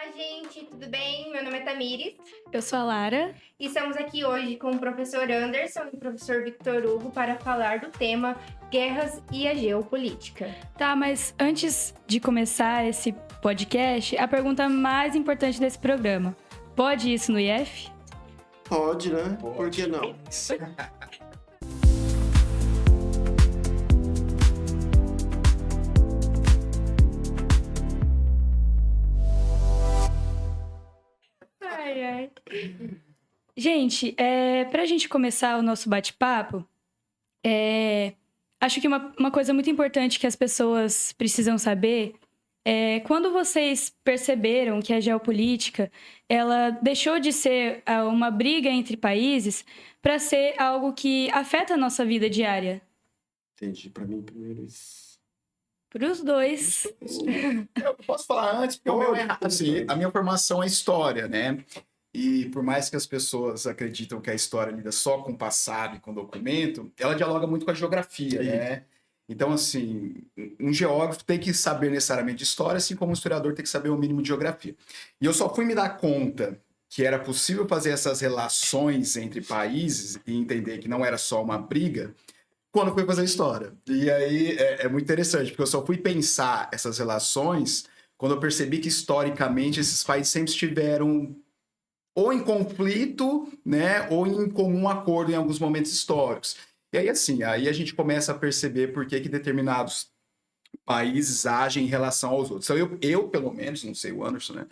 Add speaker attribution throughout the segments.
Speaker 1: Olá, gente, tudo bem? Meu nome é Tamires
Speaker 2: Eu sou a Lara.
Speaker 1: e estamos aqui hoje com o professor Anderson e o professor Victor Hugo para falar do tema Guerras e a Geopolítica.
Speaker 2: Tá, mas antes de começar esse podcast, a pergunta mais importante desse programa: pode isso no IF?
Speaker 3: Pode, né?
Speaker 4: Pode.
Speaker 3: Por que não?
Speaker 1: Ai, ai.
Speaker 2: Gente, pra gente começar o nosso bate-papo, acho que uma coisa muito importante que as pessoas precisam saber é quando vocês perceberam que a geopolítica ela deixou de ser uma briga entre países para ser algo que afeta a nossa vida diária.
Speaker 3: Entendi. Pra mim, primeiro isso.
Speaker 2: Para os dois.
Speaker 4: Eu posso falar antes, porque o meu é assim, a minha formação é história, né? E por mais que as pessoas acreditam que a história lida só com o passado e com o documento, ela dialoga muito com a geografia, né? Então, assim, um geógrafo tem que saber necessariamente de história, assim como um historiador tem que saber o mínimo de geografia. E eu só fui me dar conta que era possível fazer essas relações entre países e entender que não era só uma briga quando eu fui fazer história. E aí é muito interessante, porque eu só fui pensar essas relações quando eu percebi que historicamente esses países sempre estiveram ou em conflito, né, ou em comum acordo em alguns momentos históricos. E aí, assim, aí a gente começa a perceber por que determinados países agem em relação aos outros. Então, eu pelo menos, não sei o Anderson, né,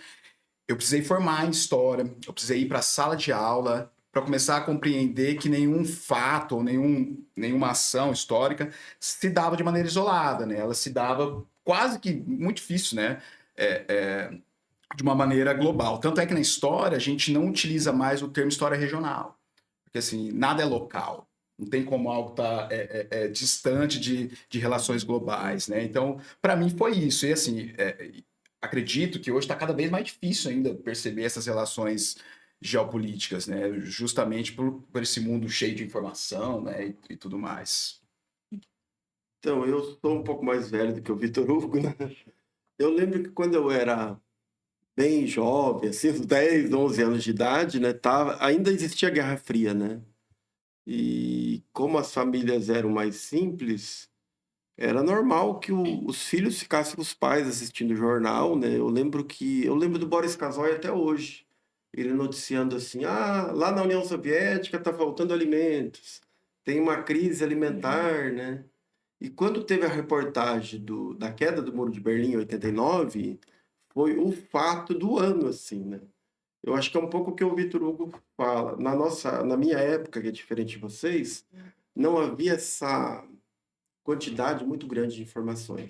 Speaker 4: eu precisei formar em história, eu precisei ir para a sala de aula para começar a compreender que nenhum fato ou nenhuma ação histórica se dava de maneira isolada, né? Ela se dava quase que muito difícil, né? De uma maneira global. Tanto é que na história a gente não utiliza mais o termo história regional, porque assim nada é local. Não tem como algo estar distante de relações globais, né? Então, para mim foi isso. E assim, acredito que hoje está cada vez mais difícil ainda perceber essas relações geopolíticas, né? Justamente por esse mundo cheio de informação, né? E tudo mais.
Speaker 3: Então, eu sou um pouco mais velho do que o Vitor Hugo, né? Eu lembro que quando eu era bem jovem, assim, uns 10, 11 anos de idade, né? Ainda existia a Guerra Fria, né? E como as famílias eram mais simples, era normal que os filhos ficassem com os pais assistindo o jornal, né? Eu lembro do Boris Casoy até hoje. Ele noticiando assim: lá na União Soviética está faltando alimentos, tem uma crise alimentar, né? E quando teve a reportagem da queda do Muro de Berlim em 89, foi o fato do ano, assim, né? Eu acho que é um pouco o que o Vitor Hugo fala. Na minha época, que é diferente de vocês, não havia essa quantidade muito grande de informações.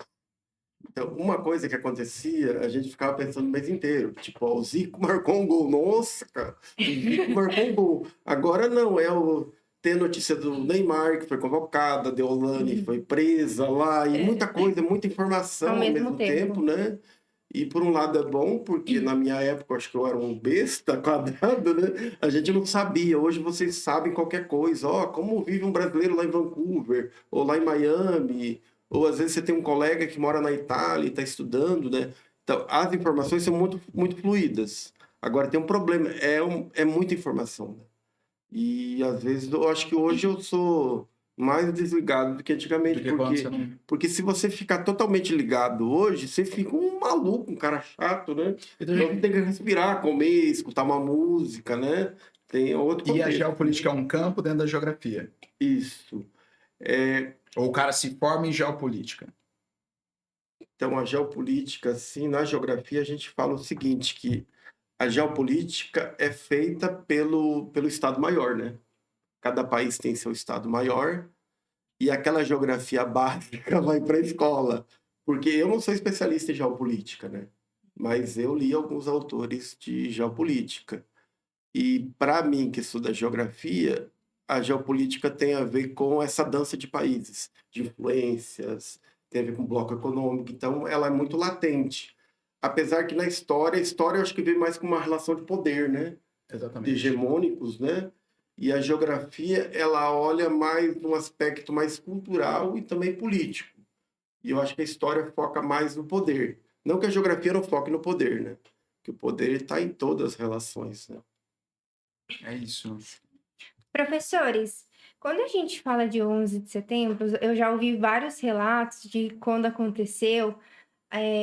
Speaker 3: Então, uma coisa que acontecia, a gente ficava pensando o mês inteiro. Tipo, o Zico marcou um gol. Nossa, cara, o Zico marcou um gol. Agora não, tem notícia do Neymar, que foi convocada, a Deolane foi presa lá, e muita coisa, muita informação
Speaker 1: Ao
Speaker 3: ao
Speaker 1: mesmo
Speaker 3: mesmo tempo, né? E por um lado é bom, porque na minha época, eu acho que eu era um besta quadrado, né? A gente não sabia. Hoje vocês sabem qualquer coisa. Como vive um brasileiro lá em Vancouver, ou lá em Miami, ou às vezes você tem um colega que mora na Itália e está estudando, né? Então, as informações são muito, muito fluídas. Agora, tem um problema, é muita informação, né? E às vezes eu acho que hoje eu sou mais desligado do que antigamente, porque se você ficar totalmente ligado hoje, você fica um maluco, um cara chato, né? Então tem que respirar, comer, escutar uma música, né? Tem outro
Speaker 4: E a
Speaker 3: contexto.
Speaker 4: geopolítica é um campo dentro da geografia.
Speaker 3: Isso.
Speaker 4: Ou o cara se forma em geopolítica.
Speaker 3: Então, a geopolítica, assim, na geografia a gente fala o seguinte, que a geopolítica é feita pelo Estado-Maior, né? Cada país tem seu Estado-Maior e aquela geografia básica vai para a escola. Porque eu não sou especialista em geopolítica, né? Mas eu li alguns autores de geopolítica. E, para mim, que estuda geografia, a geopolítica tem a ver com essa dança de países, de influências, tem a ver com o bloco econômico. Então, ela é muito latente. Apesar que na história, a história eu acho que vem mais com uma relação de poder, né? De
Speaker 4: Exatamente.
Speaker 3: hegemônicos, né? E a geografia, ela olha mais num aspecto mais cultural e também político. E eu acho que a história foca mais no poder. Não que a geografia não foque no poder, né? que o poder está em todas as relações, né?
Speaker 4: É isso.
Speaker 1: Professores, quando a gente fala de 11 de setembro, eu já ouvi vários relatos de quando aconteceu.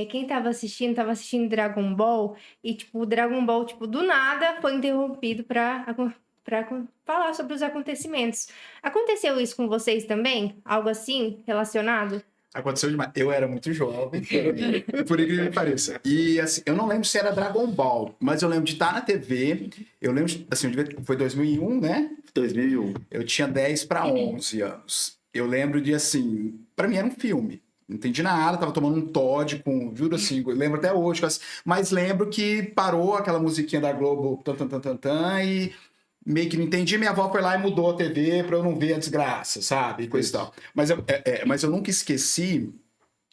Speaker 1: Quem estava assistindo Dragon Ball e, tipo, o Dragon Ball, tipo, do nada foi interrompido para falar sobre os acontecimentos. Aconteceu isso com vocês também? Algo assim relacionado?
Speaker 4: Aconteceu demais. Eu era muito jovem, por incrível que pareça. E assim, eu não lembro se era Dragon Ball, mas eu lembro de estar na TV. Eu lembro, assim, foi 2001, né?
Speaker 3: 2001.
Speaker 4: Eu tinha 10 para 11 anos. Eu lembro de, assim, para mim era um filme. Não entendi nada, tava tomando um Toddy com, juro assim, eu lembro até hoje, mas lembro que parou aquela musiquinha da Globo, tan, tan, tan, tan, tan, e meio que não entendi, minha avó foi lá e mudou a TV pra eu não ver a desgraça, sabe? E coisa e tal. Mas eu nunca esqueci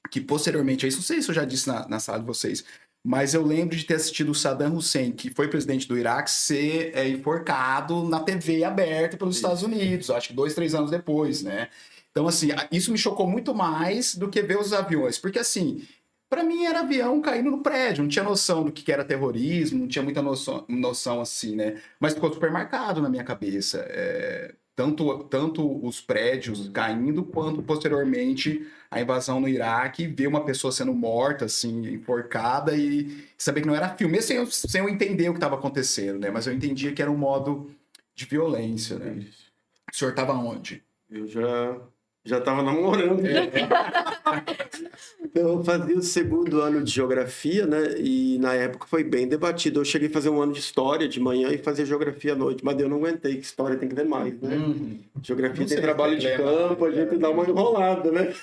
Speaker 4: que posteriormente, isso não sei se eu já disse na sala de vocês, mas eu lembro de ter assistido o Saddam Hussein, que foi presidente do Iraque, ser enforcado na TV aberta pelos Estados Unidos, acho que 2, 3 anos depois, né? Então, assim, isso me chocou muito mais do que ver os aviões, porque, assim, para mim era avião caindo no prédio, não tinha noção do que era terrorismo, não tinha muita noção assim, né? Mas ficou super marcado na minha cabeça. Tanto os prédios caindo, quanto posteriormente a invasão no Iraque, ver uma pessoa sendo morta, assim, enforcada e saber que não era filme, mesmo sem eu entender o que estava acontecendo, né? Mas eu entendia que era um modo de violência, né? O senhor estava onde?
Speaker 3: Eu já estava namorando. Eu fazia o segundo ano de geografia, né? E na época foi bem debatido. Eu cheguei a fazer um ano de história de manhã e fazer geografia à noite, mas eu não aguentei, que história tem que ler mais, né? Geografia tem trabalho de campo, a gente dá uma enrolada, né?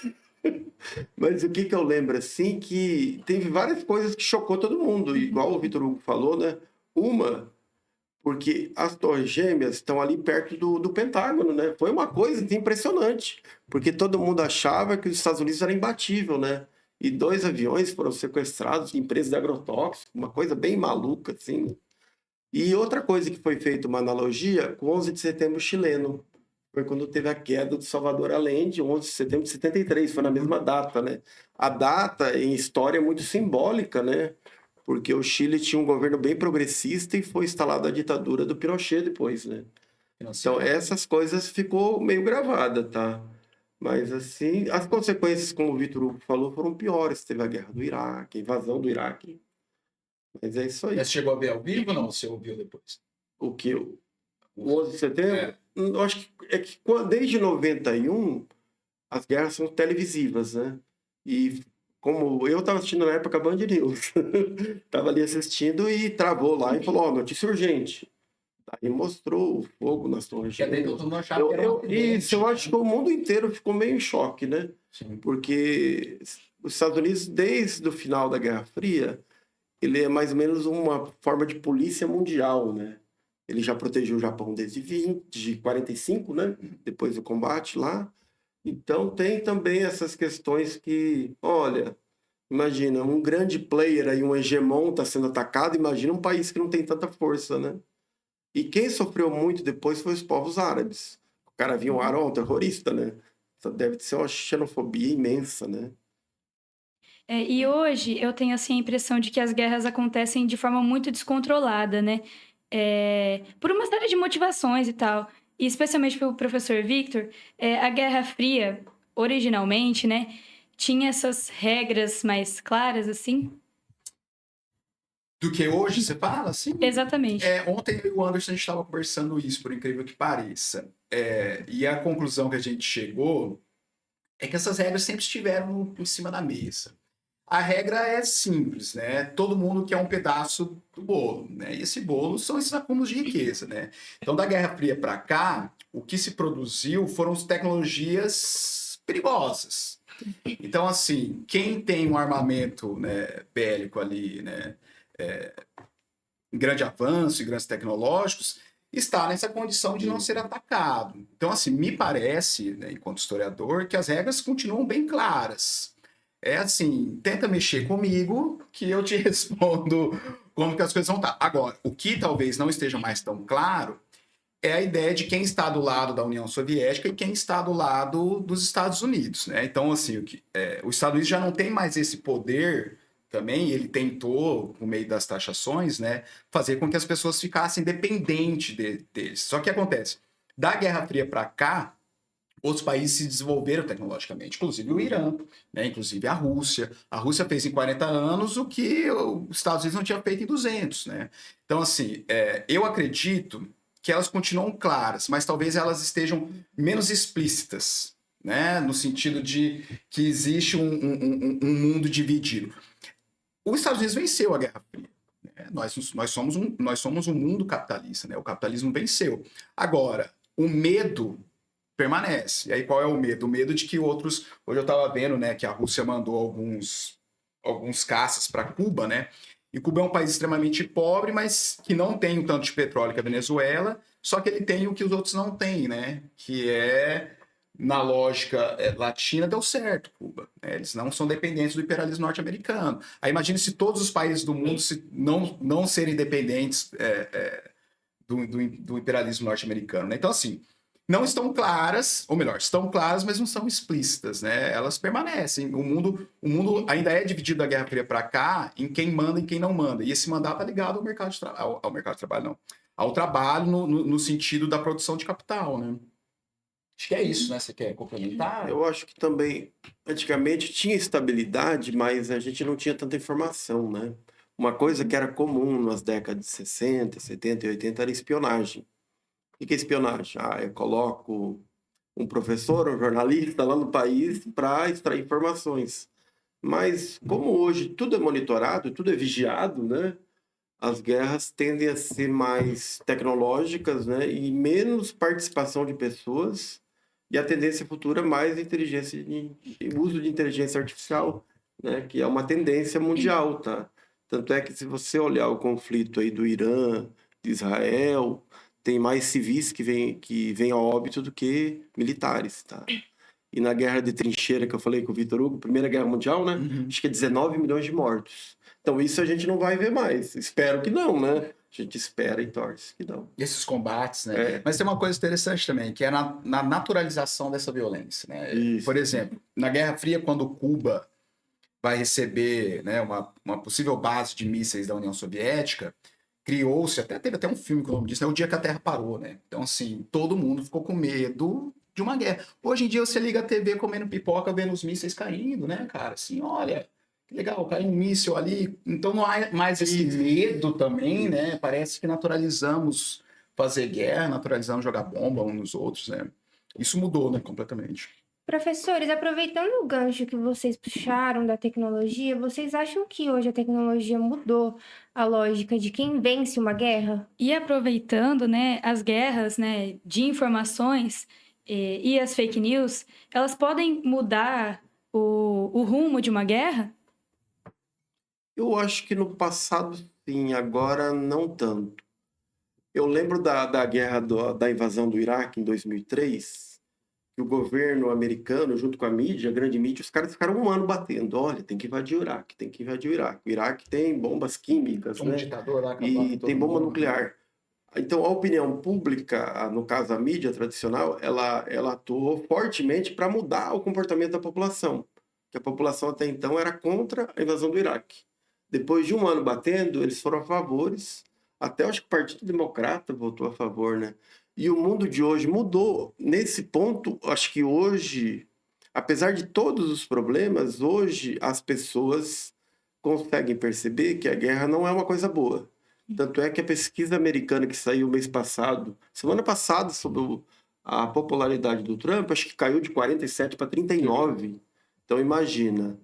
Speaker 3: Mas o que eu lembro, assim, que teve várias coisas que chocou todo mundo, igual o Vitor Hugo falou, né? Porque as Torres Gêmeas estão ali perto do Pentágono, né? Foi uma coisa impressionante, porque todo mundo achava que os Estados Unidos era imbatível, né? E 2 aviões foram sequestrados de empresas de agrotóxicos, uma coisa bem maluca, assim. E outra coisa que foi feita, uma analogia, com o 11 de setembro chileno. Foi quando teve a queda do Salvador Allende, 11 de setembro de 73, foi na mesma data, né? A data, em história, é muito simbólica, né? Porque o Chile tinha um governo bem progressista e foi instalada a ditadura do Pinochet depois, né? Então, essas coisas ficou meio gravada, tá? Mas, assim, as consequências, como o Vitor Hugo falou, foram piores. Teve a guerra do Iraque, a invasão do Iraque. Mas é isso aí.
Speaker 4: Você chegou a ver ao vivo ou não? Você ouviu depois?
Speaker 3: O que? O 11 de setembro? Eu acho que desde 91, as guerras são televisivas, né? E como eu estava assistindo na época a Band News, estava ali assistindo e travou lá e falou, notícia urgente. Aí mostrou o fogo nas Torres Gêmeas. Isso, eu acho que o mundo inteiro ficou meio em choque, né?
Speaker 4: Sim.
Speaker 3: Porque os Estados Unidos, desde o final da Guerra Fria, ele é mais ou menos uma forma de polícia mundial, né? Ele já protegeu o Japão de 45, né? Depois do combate lá. Então, tem também essas questões que, olha, imagina, um grande player aí, um hegemon está sendo atacado, imagina um país que não tem tanta força, né? E quem sofreu muito depois foi os povos árabes. O cara viu um terrorista, né? Então, deve ser uma xenofobia imensa, né?
Speaker 2: E hoje eu tenho assim, a impressão de que as guerras acontecem de forma muito descontrolada, né? Por uma série de motivações e tal. E especialmente pelo professor Victor, a Guerra Fria, originalmente, né, tinha essas regras mais claras, assim.
Speaker 4: Do que hoje, você fala, assim?
Speaker 2: Exatamente.
Speaker 4: Ontem eu e o Anderson, a gente estava conversando isso, por incrível que pareça. E a conclusão que a gente chegou é que essas regras sempre estiveram em cima da mesa. A regra é simples, né? Todo mundo quer um pedaço do bolo, né? E esse bolo são esses acúmulos de riqueza, né? Então, da Guerra Fria para cá, o que se produziu foram tecnologias perigosas. Então, assim, quem tem um armamento, né, bélico ali, né, em grande avanço, em grandes tecnológicos, está nessa condição de não ser atacado. Então, assim, me parece, né, enquanto historiador, que as regras continuam bem claras. Assim, tenta mexer comigo que eu te respondo como que as coisas vão estar. Agora, o que talvez não esteja mais tão claro é a ideia de quem está do lado da União Soviética e quem está do lado dos Estados Unidos, né? Então, assim, os Estados Unidos já não tem mais esse poder também, ele tentou, por meio das taxações, né, fazer com que as pessoas ficassem dependentes deles. Só que acontece, da Guerra Fria para cá, outros países se desenvolveram tecnologicamente, inclusive o Irã, né, inclusive a Rússia. A Rússia fez em 40 anos o que os Estados Unidos não tinham feito em 200, né? Então, assim, eu acredito que elas continuam claras, mas talvez elas estejam menos explícitas, né? No sentido de que existe um mundo dividido. Os Estados Unidos venceu a Guerra Fria. Né? Nós somos um mundo capitalista, né? O capitalismo venceu. Agora, o medo permanece. E aí qual é o medo? O medo de que outros... Hoje eu estava vendo, né, que a Rússia mandou alguns caças para Cuba, né? E Cuba é um país extremamente pobre, mas que não tem o tanto de petróleo que a Venezuela, só que ele tem o que os outros não têm, né? Que é, na lógica latina, deu certo, Cuba. Né? Eles não são dependentes do imperialismo norte-americano. Aí imagine se todos os países do mundo não serem dependentes do imperialismo norte-americano. Né? Então, assim, não estão claras, ou melhor, estão claras, mas não são explícitas, né? Elas permanecem. O mundo ainda é dividido da Guerra Fria para cá em quem manda e quem não manda. E esse mandato está ligado ao mercado de ao mercado de trabalho, não. Ao trabalho no sentido da produção de capital, né? Acho que é isso, né? Você quer complementar?
Speaker 3: Eu acho que também, antigamente tinha estabilidade, mas a gente não tinha tanta informação, né? Uma coisa que era comum nas décadas de 60, 70 e 80 era espionagem. O que é espionagem? Eu coloco um professor, um jornalista lá no país para extrair informações. Mas como hoje tudo é monitorado, tudo é vigiado, né? As guerras tendem a ser mais tecnológicas, né? E menos participação de pessoas. E a tendência futura é mais inteligência uso de inteligência artificial, né? Que é uma tendência mundial, tá? Tanto é que se você olhar o conflito aí do Irã, de Israel, tem mais civis que vêm a óbito do que militares, tá? E na guerra de trincheira que eu falei com o Vitor Hugo, Primeira Guerra Mundial, né? Acho que é 19 milhões de mortos. Então isso a gente não vai ver mais. Espero que não, né? A gente espera e torce que não.
Speaker 4: Esses combates, né? Mas tem uma coisa interessante também, que é na naturalização dessa violência, né?
Speaker 3: Isso.
Speaker 4: Por exemplo, na Guerra Fria, quando Cuba vai receber, né, uma possível base de mísseis da União Soviética, criou-se, teve até um filme com o nome disso, né? O Dia que a Terra Parou, né? Então, assim, todo mundo ficou com medo de uma guerra. Hoje em dia, você liga a TV comendo pipoca, vendo os mísseis caindo, né, cara? Assim, olha, que legal, caiu um míssil ali. Então, não há mais esse medo também, né? Parece que naturalizamos fazer guerra, naturalizamos jogar bomba uns nos outros, né? Isso mudou, né, completamente.
Speaker 1: Professores, aproveitando o gancho que vocês puxaram da tecnologia, vocês acham que hoje a tecnologia mudou a lógica de quem vence uma guerra?
Speaker 2: E aproveitando, né, as guerras, né, de informações e as fake news, elas podem mudar o rumo de uma guerra?
Speaker 3: Eu acho que no passado, sim, agora não tanto. Eu lembro da guerra da invasão do Iraque em 2003, que o governo americano, junto com a mídia, a grande mídia, os caras ficaram um ano batendo. Olha, tem que invadir o Iraque, tem que invadir o Iraque. O Iraque tem bombas químicas, né?
Speaker 4: Ditador lá,
Speaker 3: E tem bomba nuclear. Então, a opinião pública, no caso a mídia tradicional, ela atuou fortemente para mudar o comportamento da população. Que a população até então era contra a invasão do Iraque. Depois de um ano batendo, eles foram a favores. Até acho que o Partido Democrata votou a favor, né? E o mundo de hoje mudou. Nesse ponto, acho que hoje, apesar de todos os problemas, hoje as pessoas conseguem perceber que a guerra não é uma coisa boa. Tanto é que a pesquisa americana que saiu mês passado, semana passada, sobre a popularidade do Trump, acho que caiu de 47 para 39. Então, imagina.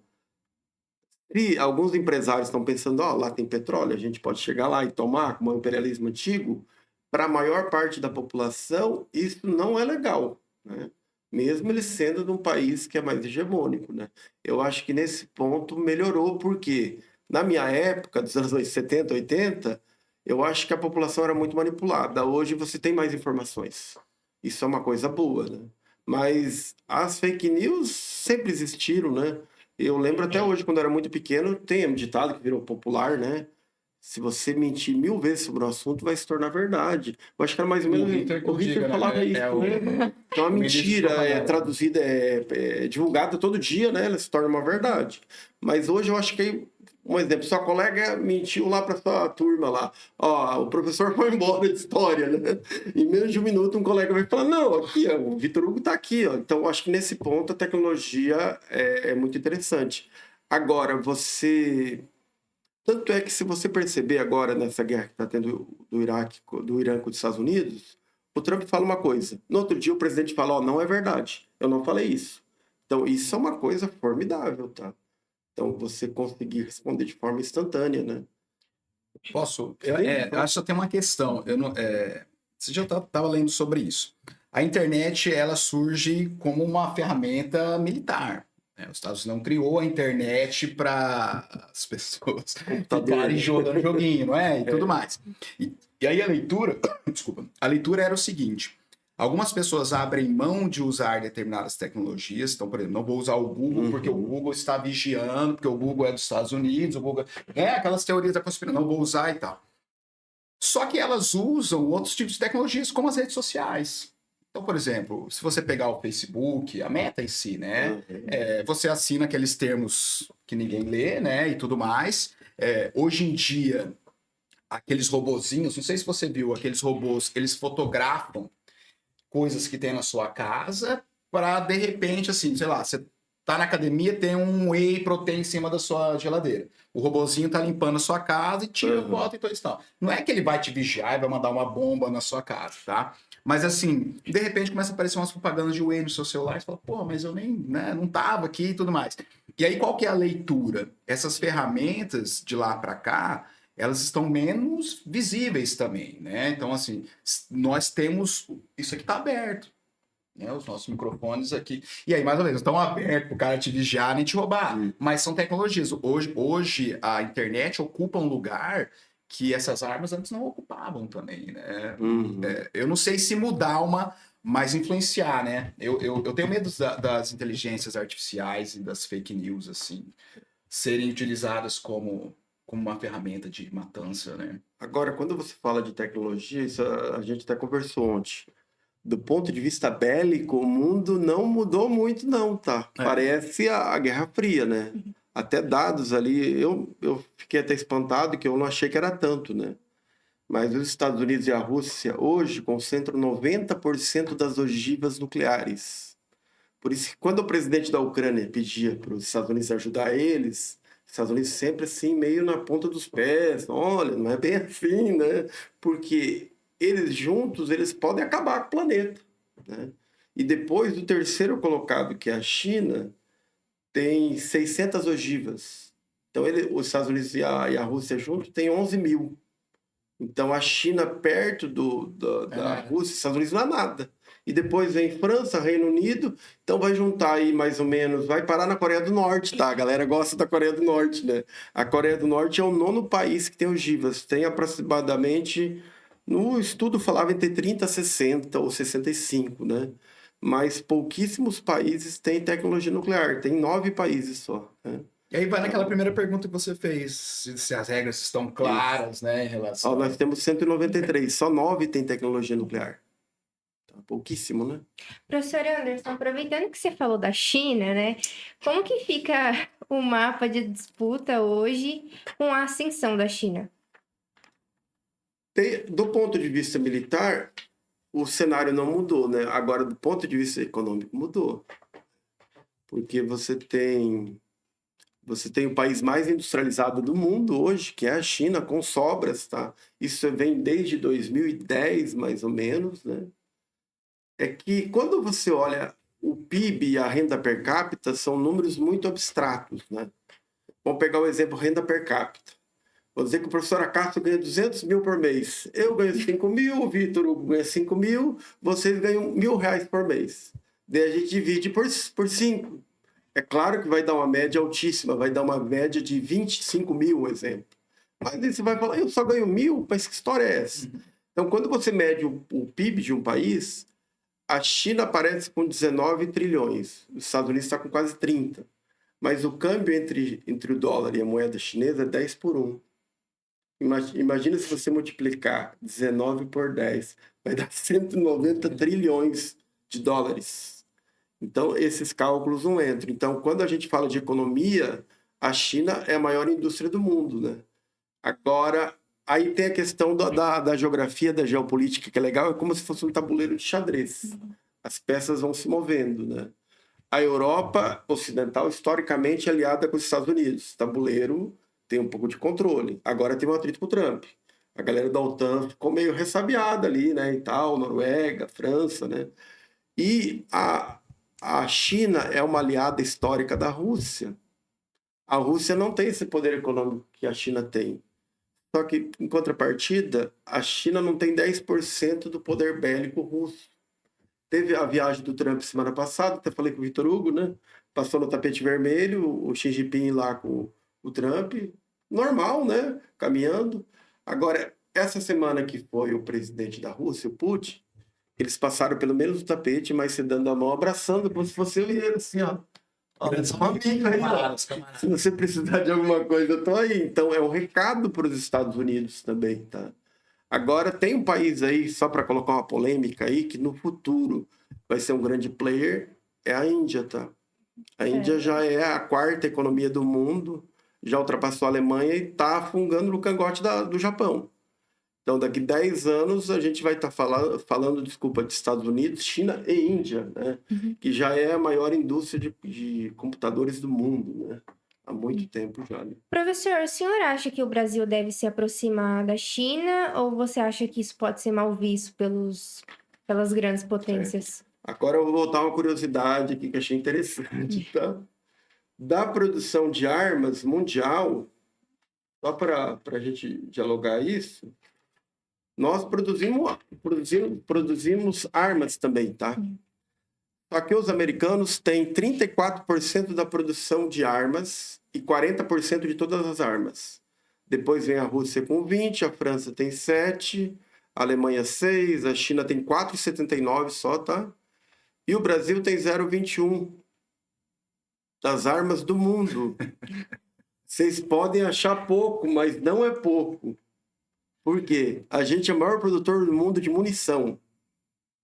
Speaker 3: Se alguns empresários estão pensando, lá tem petróleo, a gente pode chegar lá e tomar, como é o imperialismo antigo, para a maior parte da população, isso não é legal, né? Mesmo ele sendo de um país que é mais hegemônico, né? Eu acho que nesse ponto melhorou, porque na minha época, dos anos 70, 80, eu acho que a população era muito manipulada. Hoje você tem mais informações. Isso é uma coisa boa, né? Mas as fake news sempre existiram, né? Eu lembro até hoje, quando eu era muito pequeno, tem um ditado que virou popular, né? Se você mentir 1000 vezes sobre um assunto, vai se tornar verdade. Eu acho que era mais ou menos... O Hitler falava isso, né? Então, a mentira é traduzida, é divulgada todo dia, né? Ela se torna uma verdade. Mas hoje eu acho que Um exemplo, sua colega mentiu lá para sua turma lá. Ó, o professor foi embora de história, né? Em menos de um minuto, um colega vai falar, não, aqui, ó, o Vitor Hugo está aqui, ó. Então, eu acho que nesse ponto a tecnologia é muito interessante. Agora, Tanto é que se você perceber agora nessa guerra que está tendo do Iraque, do Irã com os Estados Unidos, o Trump fala uma coisa. No outro dia o presidente fala, ó, não é verdade. Eu não falei isso. Então, isso é uma coisa formidável, tá? Então, você conseguir responder de forma instantânea, né?
Speaker 4: Posso?
Speaker 3: Sim,
Speaker 4: Acho que só tem uma questão. Você já estava lendo sobre isso. A internet, ela surge como uma ferramenta militar. Né? Os Estados Unidos não criou a internet para as pessoas ficarem jogando joguinho, não é? E tudo mais. E aí a leitura, desculpa, a leitura era o seguinte. Algumas pessoas abrem mão de usar determinadas tecnologias. Então, por exemplo, não vou usar o Google porque o Google está vigiando, porque o Google é dos Estados Unidos, o Google aquelas teorias da conspiração, não vou usar e tal. Só que elas usam outros tipos de tecnologias, como as redes sociais. Então, por exemplo, se você pegar o Facebook, a Meta em si, né? Você assina aqueles termos que ninguém lê, né? E tudo mais. Hoje em dia, aqueles robozinhos, não sei se você viu, aqueles robôs, eles fotografam coisas que tem na sua casa para, de repente, assim, sei lá, você tá na academia, tem um whey protein em cima da sua geladeira. O robozinho tá limpando a sua casa e tira foto e tudo isso. Não é que ele vai te vigiar e vai mandar uma bomba na sua casa, tá? Mas assim, de repente começa a aparecer umas propagandas de whey no seu celular e você fala, pô, mas eu nem, né, não tava aqui e tudo mais. E aí, qual que é a leitura? Essas ferramentas de lá para cá, elas estão menos visíveis também, né? Então, assim, nós temos... Isso aqui tá aberto, né? Os nossos microfones aqui. E aí, mais ou menos, estão abertos para o cara te vigiar nem te roubar. Mas são tecnologias. Hoje, a internet ocupa um lugar que essas armas antes não ocupavam também, né? Eu não sei se mudar mas influenciar, né? Eu tenho medo das inteligências artificiais e das fake news, assim, serem utilizadas como uma ferramenta de matança, né?
Speaker 3: Agora, quando você fala de tecnologia, isso a gente até conversou ontem. Do ponto de vista bélico, o mundo não mudou muito, não, tá? Parece a Guerra Fria, né? Até dados ali, eu fiquei até espantado que eu não achei que era tanto, né? Mas os Estados Unidos e a Rússia hoje concentram 90% das ogivas nucleares. Por isso que quando o presidente da Ucrânia pedia para os Estados Unidos ajudar eles, os Estados Unidos sempre assim, meio na ponta dos pés. Olha, não é bem assim, né? Porque eles juntos, eles podem acabar com o planeta, né? E depois do terceiro colocado, que é a China, tem 600 ogivas. Então, os Estados Unidos e a Rússia juntos têm 11 mil. Então, a China perto da Rússia, Estados Unidos não é nada. E depois vem França, Reino Unido, então vai juntar aí mais ou menos, vai parar na Coreia do Norte, tá? A galera gosta da Coreia do Norte, né? A Coreia do Norte é o 9º país que tem ogivas. Tem aproximadamente, no estudo falava entre 30 a 60 ou 65, né? Mas pouquíssimos países têm tecnologia nuclear. Tem 9 países só, né?
Speaker 4: E aí vai naquela primeira pergunta que você fez, se as regras estão claras, né, em relação...
Speaker 3: Nós temos 193, só 9 têm tecnologia nuclear. Pouquíssimo, né?
Speaker 1: Professor Anderson, aproveitando que você falou da China, né? Como que fica o mapa de disputa hoje com a ascensão da China?
Speaker 3: Do ponto de vista militar, o cenário não mudou, né? Agora, do ponto de vista econômico, mudou. Porque você tem o país mais industrializado do mundo hoje, que é a China, com sobras, tá? Isso vem desde 2010, mais ou menos, né? É que quando você olha o PIB e a renda per capita, são números muito abstratos, né? Vamos pegar o exemplo renda per capita. Vou dizer que o professor Acácio ganha 200 mil por mês. Eu ganho 5 mil, o Vitor Hugo ganha 5 mil, vocês ganham R$1.000 por mês. Daí a gente divide por 5. É claro que vai dar uma média altíssima, vai dar uma média de 25 mil, um exemplo. Mas aí você vai falar, eu só ganho 1.000? Mas que história é essa? Então, quando você mede o PIB de um país, a China aparece com 19 trilhões, os Estados Unidos está com quase 30. Mas o câmbio entre o dólar e a moeda chinesa é 10 por 1. Imagina se você multiplicar 19 por 10, vai dar 190 trilhões de dólares. Então, esses cálculos não entram. Então, quando a gente fala de economia, A China é a maior indústria do mundo, né? Agora, aí tem a questão da geografia, da geopolítica, que é legal, é como se fosse um tabuleiro de xadrez. As peças vão se movendo, né? A Europa Ocidental, historicamente, é aliada com os Estados Unidos. O tabuleiro tem um pouco de controle. Agora tem um atrito com o Trump. A galera da OTAN ficou meio ressabiada ali, né? E tal, Noruega, França, né? E a China é uma aliada histórica da Rússia. A Rússia não tem esse poder econômico que a China tem. Só que, em contrapartida, a China não tem 10% do poder bélico russo. Teve a viagem do Trump semana passada, até falei com o Vitor Hugo, né? Passou no tapete vermelho, o Xi Jinping lá com o Trump. Normal, né? Caminhando. Agora, essa semana que foi o presidente da Rússia, o Putin, eles passaram pelo menos o tapete, mas se dando a mão, abraçando, como se fosse eu e ele, assim, ó.
Speaker 4: Grandes
Speaker 3: Um amigo aí, ó.
Speaker 4: camaradas.
Speaker 3: Se você precisar de alguma coisa, eu tô aí. Então, é um recado para os Estados Unidos também, tá? Agora, tem um país aí, só para colocar uma polêmica aí, que no futuro vai ser um grande player, é a Índia, tá? A Índia já é a quarta economia do mundo, já ultrapassou a Alemanha e está afungando no cangote do Japão. Então, daqui 10 anos, a gente vai estar falando, desculpa, de Estados Unidos, China e Índia, né? Que já é a maior indústria de computadores do mundo, né? Há muito tempo já, né?
Speaker 1: Professor, o senhor acha que o Brasil deve se aproximar da China ou você acha que isso pode ser mal visto pelas grandes potências?
Speaker 3: Agora eu vou voltar uma curiosidade aqui que achei interessante, tá? Da produção de armas mundial, só para a gente dialogar isso, nós produzimos armas também, tá? Só que os americanos têm 34% da produção de armas e 40% de todas as armas. Depois vem a Rússia com 20%, a França tem 7%, a Alemanha 6%, a China tem 4,79% só, tá? E o Brasil tem 0,21% das armas do mundo. Vocês podem achar pouco, mas não é pouco. Por quê? A gente é o maior produtor do mundo de munição.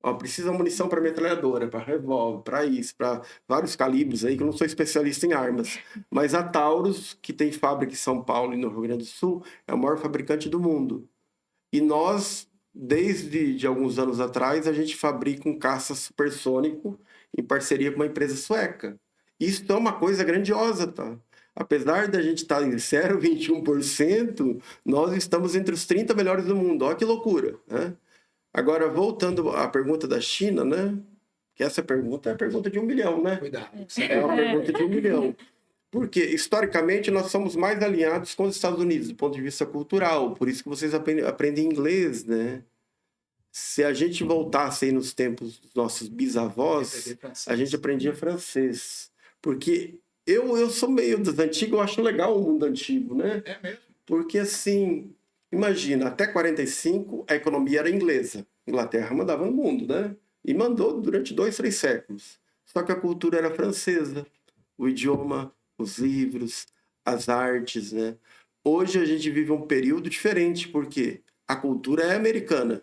Speaker 3: Ó, precisa de munição para metralhadora, para revólver, para isso, para vários calibres aí, que eu não sou especialista em armas. Mas a Taurus, que tem fábrica em São Paulo e no Rio Grande do Sul, é o maior fabricante do mundo. E nós, desde de alguns anos atrás, a gente fabrica um caça supersônico em parceria com uma empresa sueca. Isso é uma coisa grandiosa, tá? Apesar da gente estar em 0,21%, nós estamos entre os 30 melhores do mundo. Olha que loucura, né? Agora, voltando à pergunta da China, né? Que essa pergunta é a pergunta de 1 milhão, né?
Speaker 4: Cuidado.
Speaker 3: É uma pergunta de 1 milhão. Porque, historicamente, nós somos mais alinhados com os Estados Unidos, do ponto de vista cultural. Por isso que vocês aprendem inglês, né? Se a gente voltasse aí nos tempos dos nossos bisavós, a gente aprendia francês. Porque eu sou meio das antigas, eu acho legal o mundo antigo, né?
Speaker 4: É mesmo.
Speaker 3: Porque, assim, imagina, até 45 a economia era inglesa. A Inglaterra mandava no mundo, né? E mandou durante 2, 3 séculos. Só que a cultura era francesa. O idioma, os livros, as artes, né? Hoje a gente vive um período diferente, porque a cultura é americana.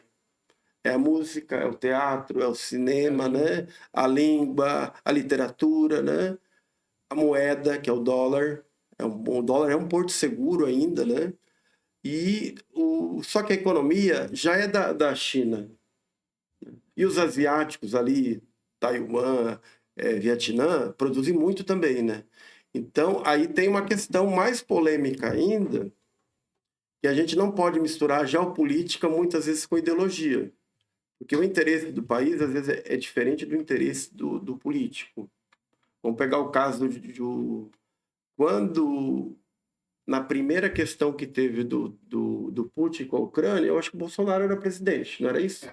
Speaker 3: É a música, é o teatro, é o cinema, né? A língua, a literatura, né? A moeda, que é o dólar. O dólar é um porto seguro ainda, né? Só que a economia já é da China. E os asiáticos ali, Taiwan, Vietnã, produzem muito também, né? Então, aí tem uma questão mais polêmica ainda, que a gente não pode misturar geopolítica muitas vezes com ideologia. Porque o interesse do país, às vezes, é diferente do interesse do político. Vamos pegar o caso quando, na primeira questão que teve do Putin com a Ucrânia, eu acho que o Bolsonaro era presidente, não era isso?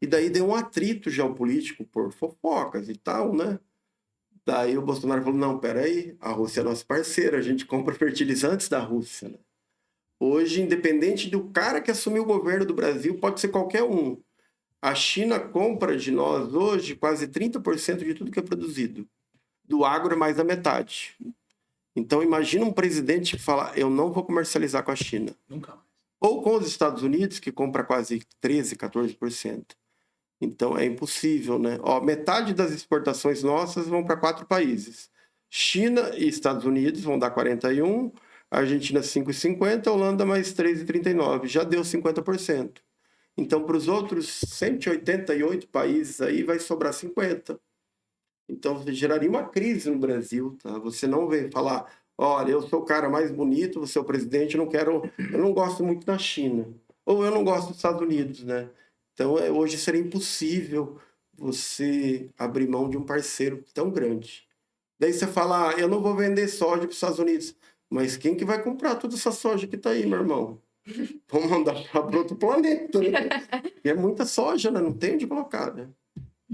Speaker 3: E daí deu um atrito geopolítico por fofocas e tal, né? Daí o Bolsonaro falou, não, peraí, a Rússia é nossa parceira, a gente compra fertilizantes da Rússia, né? Hoje, independente do cara que assumiu o governo do Brasil, pode ser qualquer um. A China compra de nós hoje quase 30% de tudo que é produzido. Do agro é mais da metade. Então, imagina um presidente que fala, eu não vou comercializar com a China.
Speaker 4: Nunca mais.
Speaker 3: Ou com os Estados Unidos, que compra quase 13%, 14%. Então, é impossível, né? Ó, metade das exportações nossas vão para 4 países. China e Estados Unidos vão dar 41, Argentina 5,50, Holanda mais 3,39. Já deu 50%. Então, para os outros 188 países aí, vai sobrar 50. Então, geraria uma crise no Brasil, tá? Você não vem falar, olha, eu sou o cara mais bonito, você é o presidente, eu não gosto muito da China. Ou eu não gosto dos Estados Unidos, né? Então, hoje seria impossível você abrir mão de um parceiro tão grande. Daí você fala, eu não vou vender soja para os Estados Unidos. Mas quem que vai comprar toda essa soja que está aí, meu irmão? Vamos mandar para outro planeta, né? E é muita soja, né? Não tem onde colocar, né?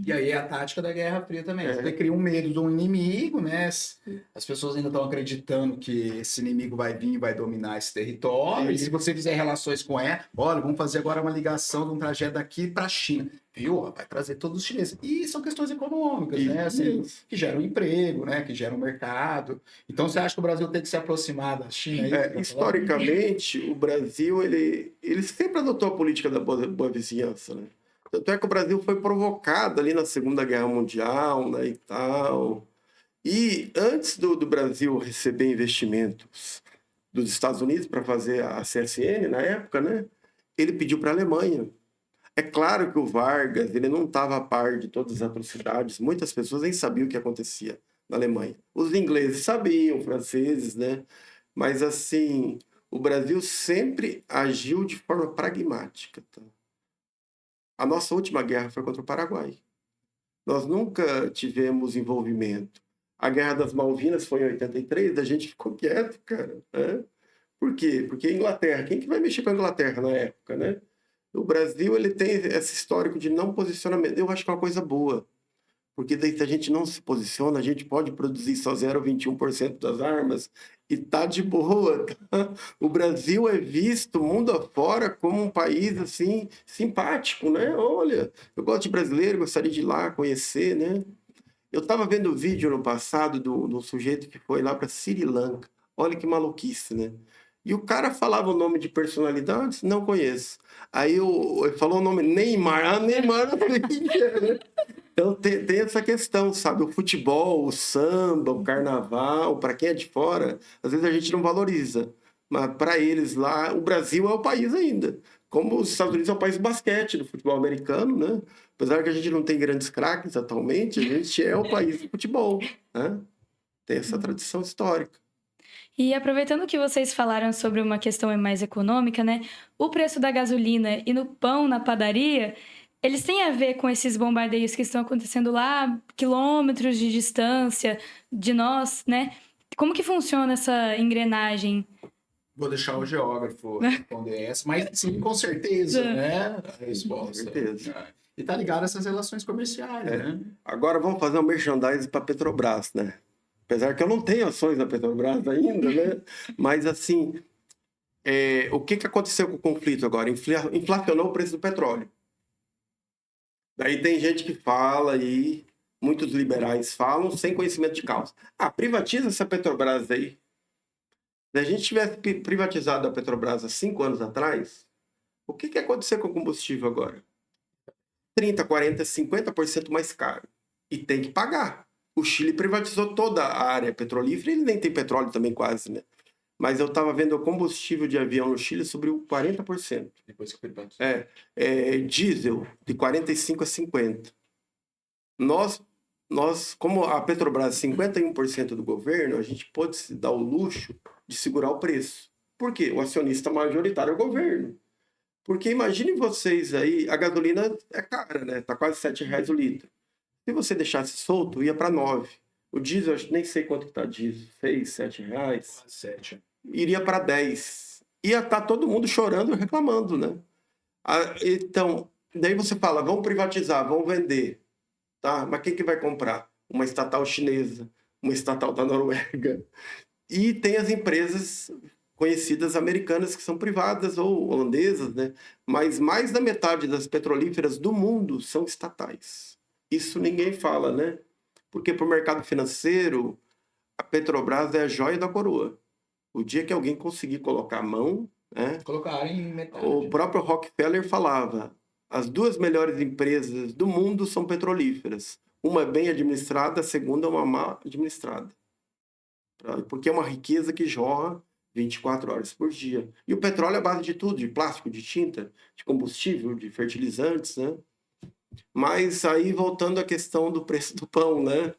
Speaker 4: E aí é a tática da Guerra Fria também.
Speaker 3: É.
Speaker 4: Você cria um medo de um inimigo, né? As pessoas ainda estão acreditando que esse inimigo vai vir e vai dominar esse território. E se você fizer relações com ela, olha, vamos fazer agora uma ligação de um trajeto daqui para a China. Viu? Vai trazer todos os chineses. E são questões econômicas, né? Assim, que geram emprego, né? Que geram mercado. Então, você acha que o Brasil tem que se aproximar da China? Aí,
Speaker 3: historicamente, o Brasil, ele sempre adotou a política da boa vizinhança, né? Tanto é que o Brasil foi provocado ali na Segunda Guerra Mundial, né, e tal. E antes do Brasil receber investimentos dos Estados Unidos para fazer a CSN, na época, né, ele pediu para a Alemanha. É claro que o Vargas ele não estava a par de todas as atrocidades. Muitas pessoas nem sabiam o que acontecia na Alemanha. Os ingleses sabiam, os franceses, né? Mas, assim, o Brasil sempre agiu de forma pragmática, tá? A nossa última guerra foi contra o Paraguai. Nós nunca tivemos envolvimento. A Guerra das Malvinas foi em 83, a gente ficou quieto, cara. Né? Por quê? Porque a Inglaterra, quem que vai mexer com a Inglaterra na época, né? O Brasil, ele tem esse histórico de não posicionamento. Eu acho que é uma coisa boa. Porque daí, se a gente não se posiciona, a gente pode produzir só 0,21% das armas e tá de boa. Tá? O Brasil é visto mundo afora como um país assim simpático, né? Olha, eu gosto de brasileiro, gostaria de ir lá conhecer, né? Eu estava vendo o vídeo no passado do sujeito que foi lá para Sri Lanka. Olha que maluquice, né? E o cara falava o nome de personalidades, não conheço. Aí ele falou o nome Neymar. Ah, Neymar não sei quem é, né? Então tem essa questão, sabe? O futebol, o samba, o carnaval, para quem é de fora, às vezes a gente não valoriza. Mas para eles lá, o Brasil é o país ainda. Como os Estados Unidos é o país do basquete, do futebol americano, né? Apesar que a gente não tem grandes craques atualmente, a gente é o país do futebol, né? Tem essa tradição histórica.
Speaker 2: E aproveitando que vocês falaram sobre uma questão mais econômica, né? O preço da gasolina e no pão na padaria, eles têm a ver com esses bombardeios que estão acontecendo lá, quilômetros de distância de nós, né? Como que funciona essa engrenagem?
Speaker 4: Vou deixar o geógrafo responder essa, mas sim, com certeza, né? A resposta.
Speaker 3: Com certeza.
Speaker 4: E tá ligado a essas relações comerciais, né?
Speaker 3: Agora vamos fazer um merchandising para a Petrobras, né? Apesar que eu não tenho ações da Petrobras ainda, né? Mas, assim, o que aconteceu com o conflito agora? Inflacionou o preço do petróleo. Daí tem gente que fala aí, muitos liberais falam, sem conhecimento de causa. Ah, privatiza essa Petrobras aí. Se a gente tivesse privatizado a Petrobras há 5 anos atrás, o que aconteceu com o combustível agora? 30%, 40%, 50% mais caro. E tem que pagar. O Chile privatizou toda a área petrolífera, ele nem tem petróleo também quase, né? Mas eu estava vendo o combustível de avião no Chile subiu 40%.
Speaker 4: Depois que privatizou.
Speaker 3: Diesel, de 45% a 50%. Nós, como a Petrobras é 51% do governo, a gente pode se dar o luxo de segurar o preço. Por quê? O acionista majoritário é o governo. Porque imaginem vocês aí, a gasolina é cara, né? Tá quase R$7 o litro. Se você deixasse solto, ia para 9. O diesel, eu nem sei quanto que tá diesel, 6, 7 reais.
Speaker 4: 7.
Speaker 3: Iria para 10. Ia estar todo mundo chorando e reclamando, né? Então, daí você fala, vamos privatizar, vamos vender. Tá? Mas quem que vai comprar? Uma estatal chinesa, uma estatal da Noruega. E tem as empresas conhecidas americanas que são privadas ou holandesas, né? Mas mais da metade das petrolíferas do mundo são estatais. Isso ninguém fala, né? Porque para o mercado financeiro, a Petrobras é a joia da coroa. O dia que alguém conseguir colocar a mão, né?
Speaker 4: Colocarem em metade.
Speaker 3: O próprio Rockefeller falava, as 2 melhores empresas do mundo são petrolíferas. Uma é bem administrada, a segunda é uma mal administrada. porque é uma riqueza que jorra 24 horas por dia. E o petróleo é a base de tudo, de plástico, de tinta, de combustível, de fertilizantes, né? Mas aí, voltando à questão do preço do pão, né?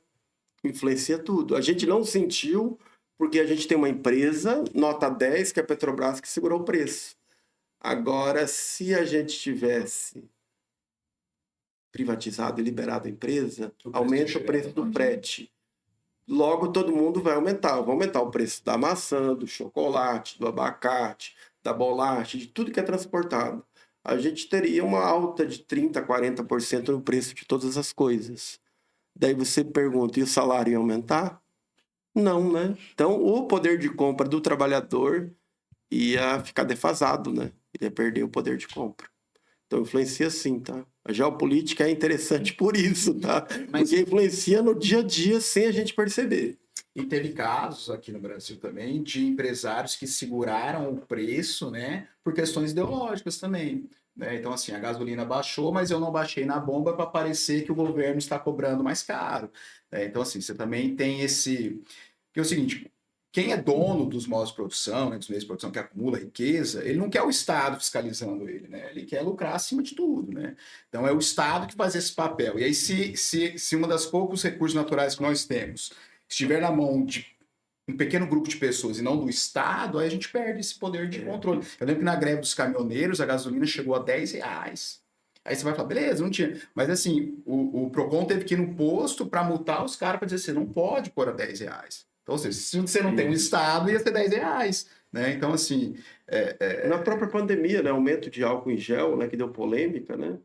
Speaker 3: Influencia tudo. A gente não sentiu, porque a gente tem uma empresa, nota 10, que é a Petrobras, que segurou o preço. Agora, se a gente tivesse privatizado e liberado a empresa, aumenta o preço do frete. Logo, todo mundo vai aumentar. Vai aumentar o preço da maçã, do chocolate, do abacate, da bolacha, de tudo que é transportado. A gente teria uma alta de 30%, 40% no preço de todas as coisas. Daí você pergunta, e o salário ia aumentar? Não, né? Então, o poder de compra do trabalhador ia ficar defasado, né? Ele ia perder o poder de compra. Então, influencia sim, tá? A geopolítica é interessante por isso, tá? Porque influencia no dia a dia sem a gente perceber.
Speaker 4: E teve casos aqui no Brasil também de empresários que seguraram o preço, né? Por questões ideológicas também. Né? Então, assim, a gasolina baixou, mas eu não baixei na bomba para parecer que o governo está cobrando mais caro. Né? Então, assim, você também tem esse... Porque é o seguinte, quem é dono dos modos de produção, né, dos meios de produção que acumula riqueza, ele não quer o Estado fiscalizando ele, né? Ele quer lucrar acima de tudo, né? Então, é o Estado que faz esse papel. E aí, se uma das poucos recursos naturais que nós temos estiver na mão de um pequeno grupo de pessoas e não do Estado, aí a gente perde esse poder de controle. Eu lembro que na greve dos caminhoneiros, a gasolina chegou a R$10. Aí você vai falar, beleza, não tinha. Mas assim, o Procon teve que ir no posto para multar os caras para dizer, você não pode pôr a R$10. Então, ou seja, se você não tem um Estado, ia ser R$10. Né? Então, assim...
Speaker 3: Na própria pandemia, né? Aumento de álcool em gel, né? Que deu polêmica, né?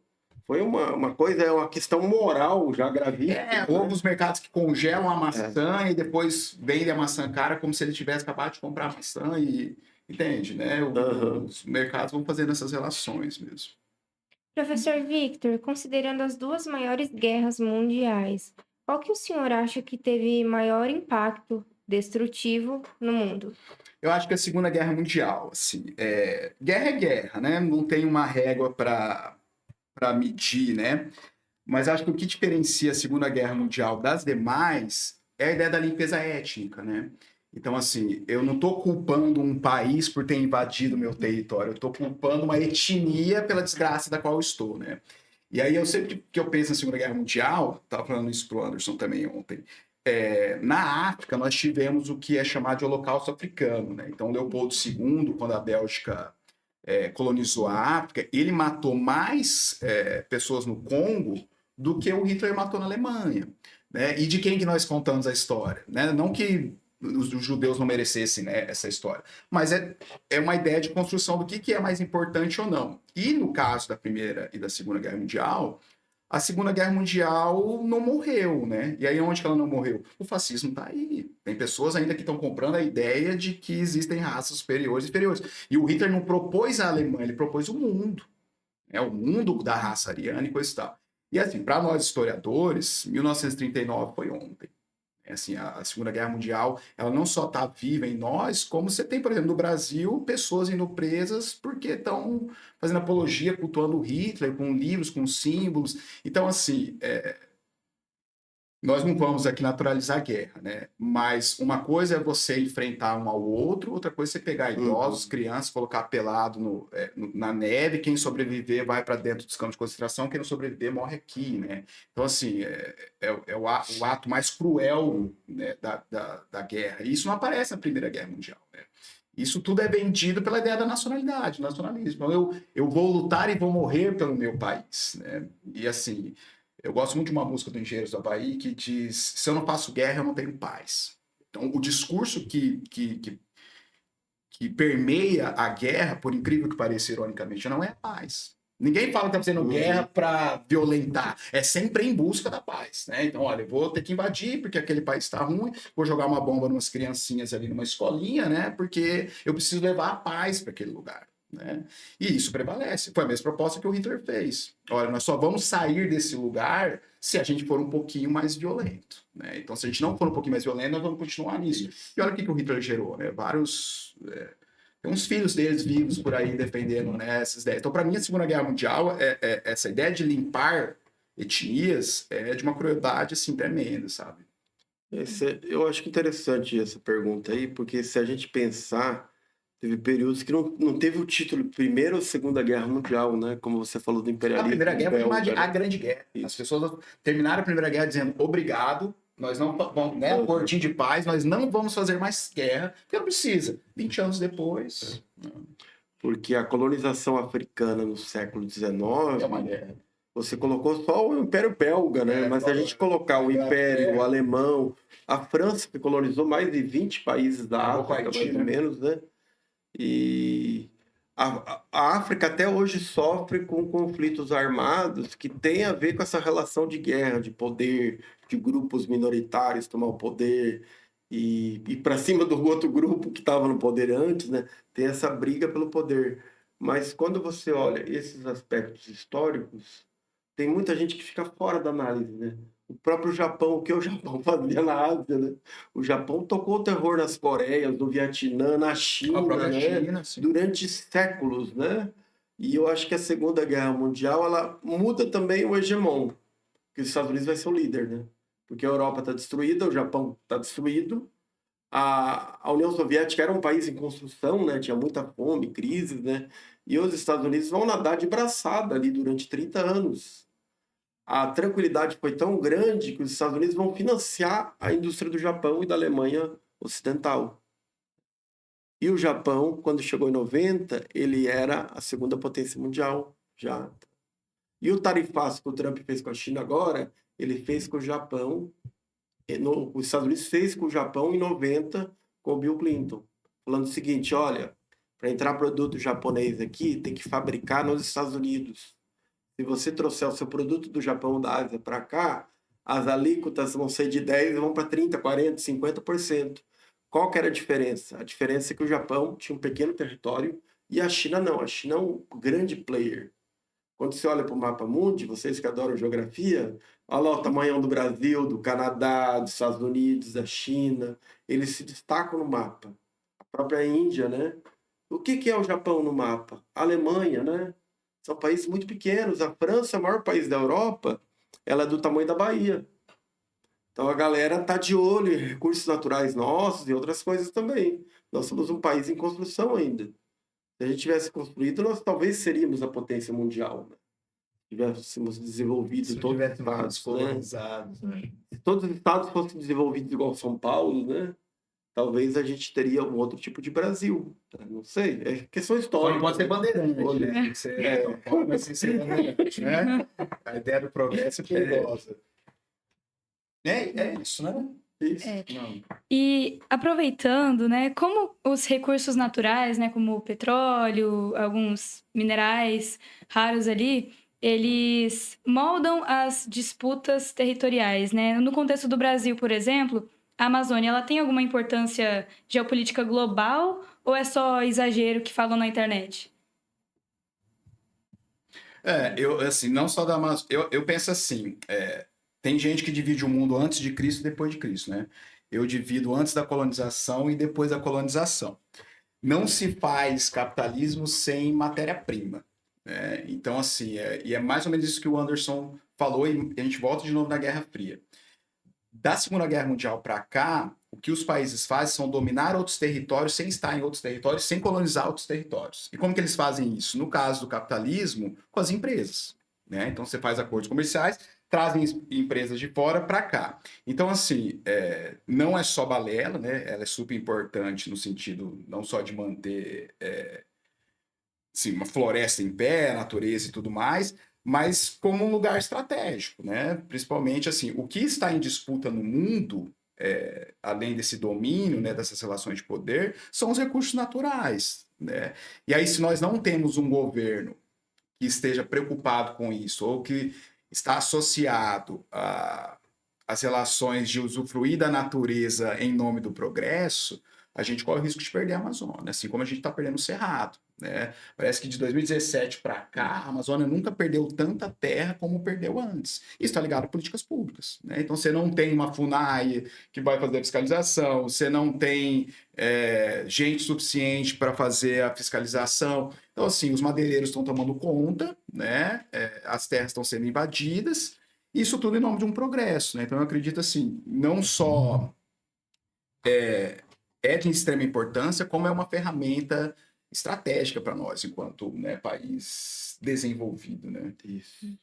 Speaker 3: Foi uma coisa, é uma questão moral já gravíssima.
Speaker 4: Ou alguns mercados que congelam a maçã e depois vendem a maçã cara como se ele tivesse acabado de comprar a maçã e... Entende, né? Os mercados vão fazendo essas relações mesmo.
Speaker 1: Professor Victor, considerando as duas maiores guerras mundiais, qual que o senhor acha que teve maior impacto destrutivo no mundo?
Speaker 4: Eu acho que a Segunda Guerra Mundial, assim, guerra é guerra, né? Não tem uma régua para medir, né? Mas acho que o que diferencia a Segunda Guerra Mundial das demais é a ideia da limpeza étnica, né? Então, assim, eu não estou culpando um país por ter invadido meu território, eu estou culpando uma etnia pela desgraça da qual eu estou, né? E aí, eu sempre que eu penso na Segunda Guerra Mundial, estava falando isso pro Anderson também ontem, na África nós tivemos o que é chamado de Holocausto Africano, né? Então, Leopoldo II, quando a Bélgica colonizou a África, ele matou mais pessoas no Congo do que o Hitler matou na Alemanha. Né? E de quem que nós contamos a história? Né? Não que os judeus não merecessem, né, essa história, mas é uma ideia de construção do que é mais importante ou não. E no caso da Primeira e da Segunda Guerra Mundial, a Segunda Guerra Mundial não morreu, né? E aí onde que ela não morreu? O fascismo está aí. Tem pessoas ainda que estão comprando a ideia de que existem raças superiores e inferiores. E o Hitler não propôs a Alemanha, ele propôs o mundo. Né? O mundo da raça ariana e coisa e tal. E assim, para nós historiadores, 1939 foi ontem. Assim, a Segunda Guerra Mundial, ela não só está viva em nós, como você tem, por exemplo, no Brasil, pessoas indo presas porque estão fazendo apologia, cultuando Hitler, com livros, com símbolos. Então, assim, nós não vamos aqui naturalizar a guerra, né? Mas uma coisa é você enfrentar um ao outro, outra coisa é você pegar idosos, crianças, colocar pelado na neve, quem sobreviver vai para dentro dos campos de concentração, quem não sobreviver morre aqui, né? Então, assim, o ato mais cruel, né, da guerra. E isso não aparece na Primeira Guerra Mundial, né? Isso tudo é vendido pela ideia da nacionalidade, nacionalismo. Então, eu vou lutar e vou morrer pelo meu país, né? E, assim... Eu gosto muito de uma música do Engenheiros do Havaí que diz: se eu não faço guerra, eu não tenho paz. Então, o discurso que permeia a guerra, por incrível que pareça, ironicamente, não é a paz. Ninguém fala que está fazendo guerra para violentar. É sempre em busca da paz. Né? Então, olha, eu vou ter que invadir porque aquele país está ruim, vou jogar uma bomba numas criancinhas ali numa escolinha, né? Porque eu preciso levar a paz para aquele lugar. Né? E isso prevalece. Foi a mesma proposta que o Hitler fez. Olha, nós só vamos sair desse lugar se a gente for um pouquinho mais violento. Né? Então, se a gente não for um pouquinho mais violento, nós vamos continuar nisso. E olha o que o Hitler gerou. Né? Vários... Tem uns filhos deles vivos por aí defendendo, né, essas ideias. Então, para mim, a Segunda Guerra Mundial, essa ideia de limpar etnias é de uma crueldade assim, tremenda, sabe?
Speaker 3: Eu acho interessante essa pergunta aí, porque se a gente pensar, teve períodos que não teve o título Primeira ou Segunda Guerra Mundial, né? Como você falou do
Speaker 4: A
Speaker 3: imperialismo
Speaker 4: Primeira Guerra foi chamada de
Speaker 3: belga,
Speaker 4: a
Speaker 3: né?
Speaker 4: Grande Guerra. As
Speaker 3: Isso.
Speaker 4: pessoas terminaram a Primeira Guerra dizendo obrigado, nós não vamos, né, acordinho de paz, nós não vamos fazer mais guerra, porque não precisa. 20 anos depois,
Speaker 3: Porque a colonização africana no século
Speaker 4: é uma
Speaker 3: XIX,
Speaker 4: guerra.
Speaker 3: você colocou só o Império Belga, né? Mas se a gente colocar o Império Alemão, a França, que colonizou mais de 20 países da
Speaker 4: Acabou com
Speaker 3: África,
Speaker 4: Haiti,
Speaker 3: mais ou
Speaker 4: né?
Speaker 3: menos, né? E a África até hoje sofre com conflitos armados que têm a ver com essa relação de guerra, de poder, de grupos minoritários tomar o poder e ir para cima do outro grupo que estava no poder antes, né? Tem essa briga pelo poder. Mas quando você olha esses aspectos históricos, tem muita gente que fica fora da análise, né? O próprio Japão, o que o Japão fazia na Ásia, né? O Japão tocou o terror nas Coreias, no Vietnã, na
Speaker 4: A
Speaker 3: China,
Speaker 4: própria
Speaker 3: né?
Speaker 4: China, sim.
Speaker 3: Durante séculos, né? E eu acho que a Segunda Guerra Mundial, ela muda também o hegemon, que os Estados Unidos vai ser o líder, né? Porque a Europa está destruída, o Japão está destruído, a União Soviética era um país em construção, né? Tinha muita fome, crises, né? E os Estados Unidos vão nadar de braçada ali durante 30 anos. A tranquilidade foi tão grande que os Estados Unidos vão financiar a indústria do Japão e da Alemanha Ocidental. E o Japão, quando chegou em 90, ele era a segunda potência mundial já. E o tarifaço que o Trump fez com a China agora, ele fez com o Japão, os Estados Unidos fez com o Japão em 90 com o Bill Clinton, falando o seguinte, olha, para entrar produto japonês aqui, tem que fabricar nos Estados Unidos. Se você trouxer o seu produto do Japão ou da Ásia para cá, as alíquotas vão ser de 10% e vão para 30%, 40%, 50%. Qual que era a diferença? A diferença é que o Japão tinha um pequeno território e a China não. A China é um grande player. Quando você olha para o mapa mundi, vocês que adoram geografia, olha lá o tamanho do Brasil, do Canadá, dos Estados Unidos, da China. Eles se destacam no mapa. A própria Índia, né? O que é o Japão no mapa? A Alemanha, né? São países muito pequenos. A França, o maior país da Europa, ela é do tamanho da Bahia. Então a galera tá de olho em recursos naturais nossos e outras coisas também. Nós somos um país em construção ainda. Se a gente tivesse construído, nós talvez seríamos a potência mundial, né? Tivéssemos desenvolvido
Speaker 4: Se
Speaker 3: todos os
Speaker 4: tivéssemos
Speaker 3: estados, né?
Speaker 4: colonizados, né?
Speaker 3: Se todos os estados fossem desenvolvidos igual São Paulo, né? Talvez a gente teria um outro tipo de Brasil. Né? Não sei, é questão
Speaker 4: Só
Speaker 3: histórica.
Speaker 4: não pode ser bandeirante, né? Tem que ser, não pode mais ser bandeirante, né? A ideia do progresso é perigosa. É isso, né?
Speaker 3: Isso.
Speaker 4: Não.
Speaker 2: E aproveitando, né, como os recursos naturais, né, como o petróleo, alguns minerais raros ali, eles moldam as disputas territoriais, né? No contexto do Brasil, por exemplo, a Amazônia, ela tem alguma importância geopolítica global ou é só exagero que falam na internet?
Speaker 4: Eu, assim, não só da Amazônia. Eu penso assim: tem gente que divide o mundo antes de Cristo e depois de Cristo, né? Eu divido antes da colonização e depois da colonização. Não se faz capitalismo sem matéria-prima, né? Então, assim, e é mais ou menos isso que o Anderson falou, e a gente volta de novo na Guerra Fria. Da Segunda Guerra Mundial para cá, o que os países fazem são dominar outros territórios sem estar em outros territórios, sem colonizar outros territórios. E como que eles fazem isso? No caso do capitalismo, com as empresas, né? Então você faz acordos comerciais, trazem empresas de fora para cá. Então, assim, não é só balela, né? Ela é super importante no sentido não só de manter assim, uma floresta em pé, a natureza e tudo mais, mas como um lugar estratégico, né? Principalmente assim, o que está em disputa no mundo, além desse domínio, né, dessas relações de poder, são os recursos naturais, né? E aí, se nós não temos um governo que esteja preocupado com isso, ou que está associado às relações de usufruir da natureza em nome do progresso, a gente corre o risco de perder a Amazônia, assim como a gente está perdendo o Cerrado, né? Parece que de 2017 para cá, a Amazônia nunca perdeu tanta terra como perdeu antes. Isso está ligado a políticas públicas, né? Então, você não tem uma FUNAI que vai fazer a fiscalização, você não tem gente suficiente para fazer a fiscalização. Então, assim, os madeireiros estão tomando conta, né? As terras estão sendo invadidas Isso tudo em nome de um progresso, né? Então eu acredito assim, não só é de extrema importância, como é uma ferramenta estratégica para nós, enquanto, né, país desenvolvido, né?
Speaker 3: Isso.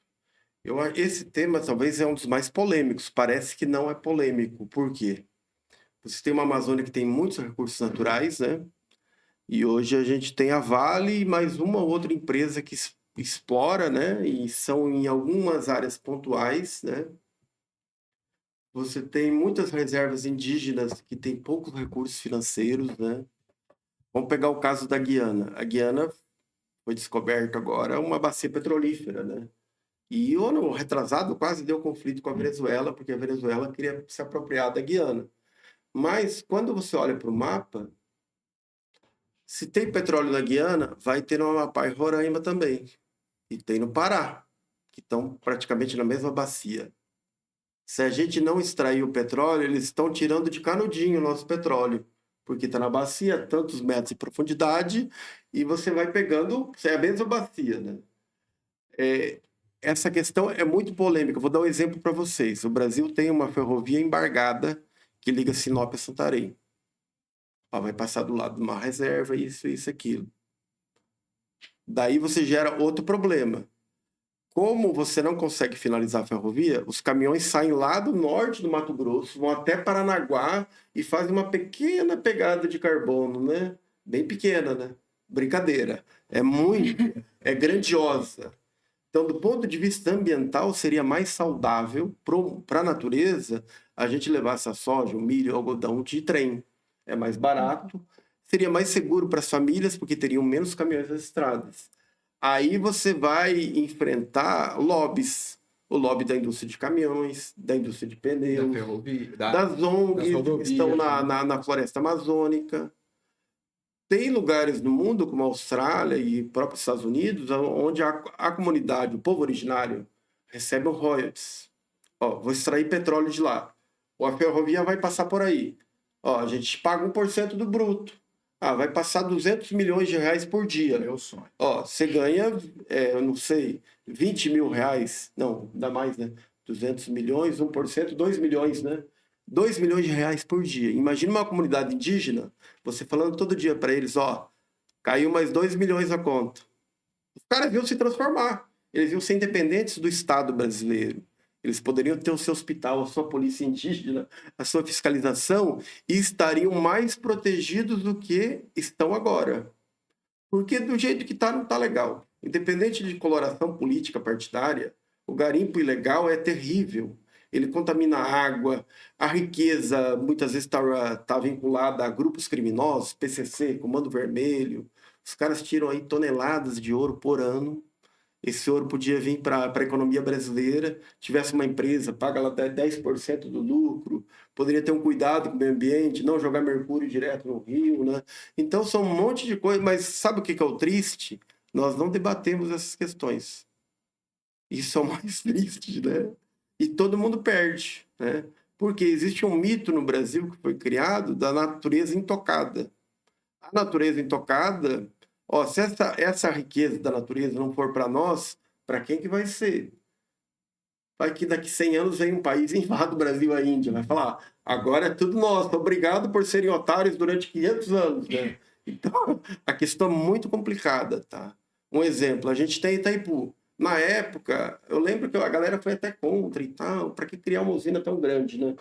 Speaker 3: Esse tema talvez é um dos mais polêmicos. Parece que não é polêmico. Por quê? Você tem uma Amazônia que tem muitos recursos naturais, né? E hoje a gente tem a Vale e mais uma outra empresa que explora, né? E são em algumas áreas pontuais, né? Você tem muitas reservas indígenas que têm poucos recursos financeiros, né? Vamos pegar o caso da Guiana. A Guiana foi descoberto agora uma bacia petrolífera, né? E o ano retrasado quase deu conflito com a Venezuela, porque a Venezuela queria se apropriar da Guiana. Mas quando você olha para o mapa, se tem petróleo na Guiana, vai ter no Amapá e Roraima também. E tem no Pará, que estão praticamente na mesma bacia. Se a gente não extrair o petróleo, eles estão tirando de canudinho o nosso petróleo, porque está na bacia, tantos metros de profundidade, e você vai pegando, é a mesma bacia, né? Essa questão é muito polêmica. Vou dar um exemplo para vocês. O Brasil tem uma ferrovia embargada que liga Sinop a Santarém. Vai passar do lado de uma reserva, isso, aquilo. Daí você gera outro problema. Como você não consegue finalizar a ferrovia, os caminhões saem lá do norte do Mato Grosso, vão até Paranaguá e fazem uma pequena pegada de carbono, né? Bem pequena, né? Brincadeira. É grandiosa. Então, do ponto de vista ambiental, seria mais saudável para a natureza a gente levar essa soja, o milho, o algodão de trem. É mais barato, seria mais seguro para as famílias, porque teriam menos caminhões nas estradas. Aí você vai enfrentar lobbies. O lobby da indústria de caminhões, da indústria de pneus,
Speaker 4: Da ferrovia,
Speaker 3: das ONGs que estão na floresta amazônica. Tem lugares no mundo, como a Austrália e próprios Estados Unidos, onde a comunidade, o povo originário, recebe um royalties. Vou extrair petróleo de lá. A ferrovia vai passar por aí. A gente paga 1% do bruto. Vai passar 200 milhões de reais por dia.
Speaker 4: Meu sonho.
Speaker 3: Você ganha, eu não sei, 20 mil reais. Não, dá mais, né? 200 milhões, 1%, 2 milhões, né? 2 milhões de reais por dia. Imagina uma comunidade indígena, você falando todo dia para eles, caiu mais 2 milhões a conta. Os caras iam se transformar. Eles iam ser independentes do Estado brasileiro. Eles poderiam ter o seu hospital, a sua polícia indígena, a sua fiscalização e estariam mais protegidos do que estão agora. Porque do jeito que está, não está legal. Independente de coloração política partidária, o garimpo ilegal é terrível. Ele contamina a água, a riqueza muitas vezes está vinculada a grupos criminosos, PCC, Comando Vermelho. Os caras tiram aí toneladas de ouro por ano. Esse ouro podia vir para a economia brasileira, tivesse uma empresa, paga lá 10% do lucro, poderia ter um cuidado com o meio ambiente, não jogar mercúrio direto no rio, né? Então, são um monte de coisa, mas sabe o que é o triste? Nós não debatemos essas questões. Isso é o mais triste, né? E todo mundo perde, né? Porque existe um mito no Brasil que foi criado da natureza intocada. A natureza intocada... se essa riqueza da natureza não for para nós, para quem que vai ser? Vai que daqui 100 anos vem um país e invade o Brasil, a Índia. Vai falar, agora é tudo nosso, obrigado por serem otários durante 500 anos. Né? Então, a questão é muito complicada. Tá? Um exemplo, a gente tem Itaipu. Na época, eu lembro que a galera foi até contra e tal, para que criar uma usina tão grande, né?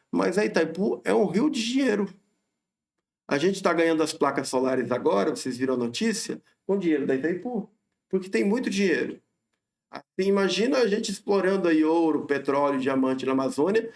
Speaker 3: Mas a Itaipu é um rio de dinheiro. A gente está ganhando as placas solares agora, vocês viram a notícia, com dinheiro da Itaipu, porque tem muito dinheiro. Assim, imagina a gente explorando aí ouro, petróleo, diamante na Amazônia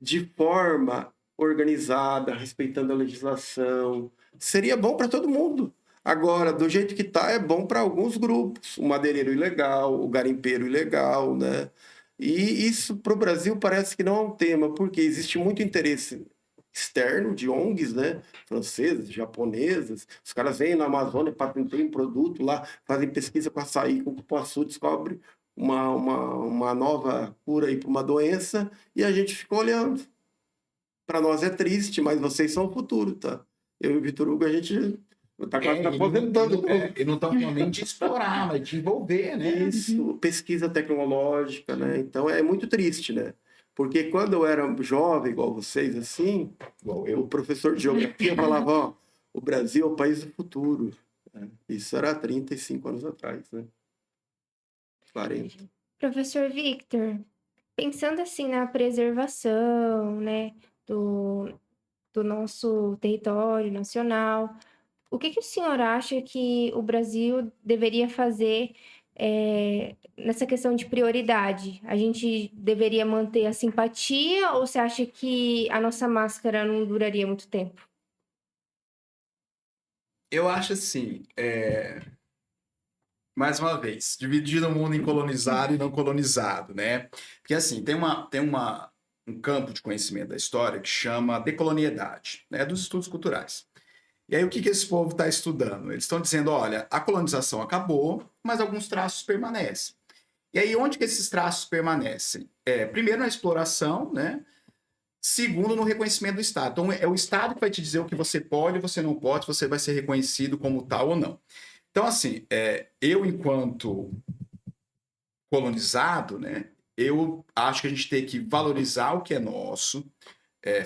Speaker 3: de forma organizada, respeitando a legislação. Seria bom para todo mundo. Agora, do jeito que está, é bom para alguns grupos. O madeireiro ilegal, o garimpeiro ilegal, né? E isso para o Brasil parece que não é um tema, porque existe muito interesse externo de ONGs, né? Francesas, japonesas. Os caras vêm na Amazônia, patenteiam um produto lá, fazem pesquisa com açaí, com cupuaçu, descobre uma nova cura aí para uma doença e a gente fica olhando. Para nós é triste, mas vocês são o futuro, tá? Eu e o Vitor Hugo, a gente Tá quase aposentando.
Speaker 4: E não estão falando nem de explorar, mas de envolver, né?
Speaker 3: Isso, pesquisa tecnológica, né? Então é muito triste, né? Porque quando eu era jovem, igual vocês, assim, igual eu, o professor de geografia falava, ó, o Brasil é o país do futuro. Né? Isso era 35 anos atrás, né? 40.
Speaker 1: Professor Victor, pensando assim na preservação, né, do nosso território nacional, o que que o senhor acha que o Brasil deveria fazer nessa questão de prioridade? A gente deveria manter a simpatia ou você acha que a nossa máscara não duraria muito tempo?
Speaker 4: Eu acho assim, mais uma vez, dividido o mundo em colonizado e não colonizado, né? Porque assim, um campo de conhecimento da história que chama decolonialidade, né? Dos estudos culturais. E aí o que esse povo está estudando? Eles estão dizendo, olha, a colonização acabou, mas alguns traços permanecem. E aí onde que esses traços permanecem? Primeiro na exploração, né? Segundo, no reconhecimento do Estado. Então, é o Estado que vai te dizer o que você pode e você não pode, se você vai ser reconhecido como tal ou não. Então, assim, eu, enquanto colonizado, né, eu acho que a gente tem que valorizar o que é nosso,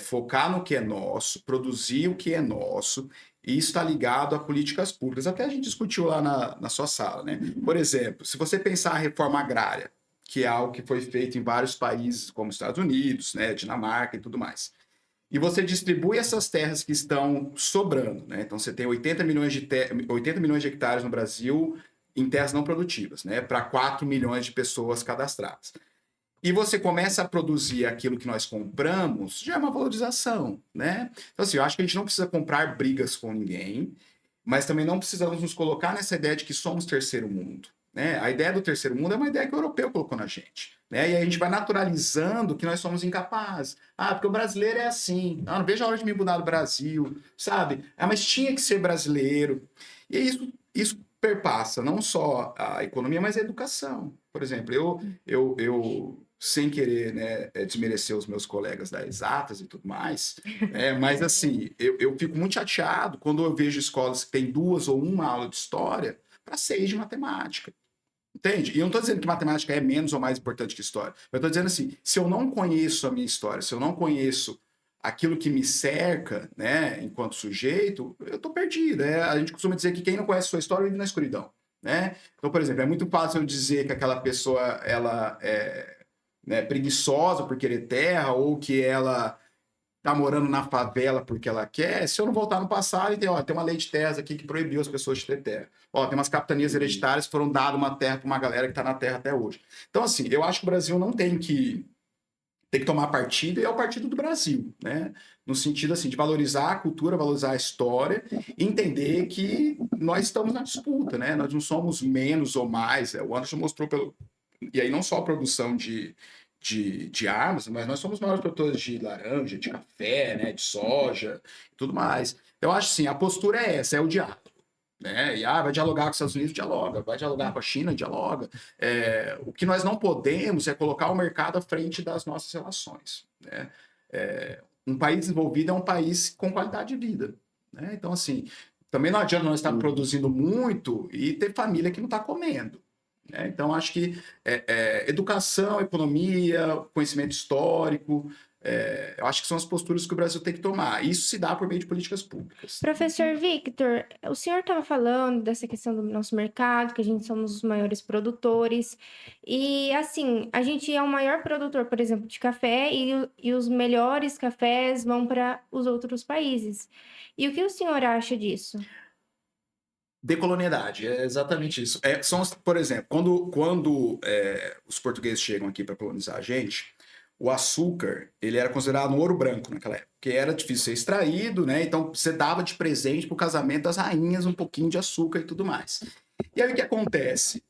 Speaker 4: focar no que é nosso, produzir o que é nosso, e isso está ligado a políticas públicas. Até a gente discutiu lá na sua sala, né? Por exemplo, se você pensar a reforma agrária, que é algo que foi feito em vários países, como Estados Unidos, né, Dinamarca e tudo mais. E você distribui essas terras que estão sobrando, né? Então você tem 80 milhões de hectares no Brasil em terras não produtivas, né? Para 4 milhões de pessoas cadastradas. E você começa a produzir aquilo que nós compramos, já é uma valorização, né? Então, assim, eu acho que a gente não precisa comprar brigas com ninguém, mas também não precisamos nos colocar nessa ideia de que somos terceiro mundo. Né? A ideia do terceiro mundo é uma ideia que o europeu colocou na gente. Né? E a gente vai naturalizando que nós somos incapazes. Porque o brasileiro é assim. Não vejo a hora de me mudar do Brasil, sabe? Mas tinha que ser brasileiro. E isso perpassa não só a economia, mas a educação. Por exemplo, eu sem querer, né, desmerecer os meus colegas da exatas e tudo mais, mas assim, eu fico muito chateado quando eu vejo escolas que têm 2 ou 1 aula de história para 6 de matemática. Entende? E eu não estou dizendo que matemática é menos ou mais importante que história. Eu estou dizendo assim, se eu não conheço a minha história, se eu não conheço aquilo que me cerca, né, enquanto sujeito, eu estou perdido. A gente costuma dizer que quem não conhece a sua história vive na escuridão. Né? Então, por exemplo, é muito fácil eu dizer que aquela pessoa ela né, preguiçosa por querer terra ou que ela tá morando na favela porque ela quer, se eu não voltar no passado e tem uma lei de terras aqui que proibiu as pessoas de ter terra. Tem umas capitanias hereditárias que foram dadas uma terra para uma galera que está na terra até hoje. Então, assim, eu acho que o Brasil não tem que tomar partido, e é o partido do Brasil, né? No sentido, assim, de valorizar a cultura, valorizar a história, e entender que nós estamos na disputa, né? Nós não somos menos ou mais. O Anderson mostrou E aí não só a produção de armas, mas nós somos os maiores produtores de laranja, de café, né, de soja e tudo mais. Eu acho assim, a postura é essa, é o diálogo. Né? E vai dialogar com os Estados Unidos, dialoga. Vai dialogar com a China, dialoga. O que nós não podemos é colocar o mercado à frente das nossas relações. Né? Um país desenvolvido é um país com qualidade de vida. Né? Então, assim, também não adianta nós estar produzindo muito e ter família que não está comendo. Então, acho que educação, economia, conhecimento histórico, eu acho que são as posturas que o Brasil tem que tomar. Isso se dá por meio de políticas públicas.
Speaker 1: Professor Victor, o senhor estava falando dessa questão do nosso mercado, que a gente somos os maiores produtores. E, assim, a gente é o maior produtor, por exemplo, de café, e os melhores cafés vão para os outros países. E o que o senhor acha disso?
Speaker 4: Decolonialidade, é exatamente isso. Por exemplo, quando os portugueses chegam aqui para colonizar a gente, o açúcar ele era considerado um ouro branco naquela época, porque era difícil ser extraído, né? Então você dava de presente para o casamento das rainhas um pouquinho de açúcar e tudo mais. E aí o que acontece?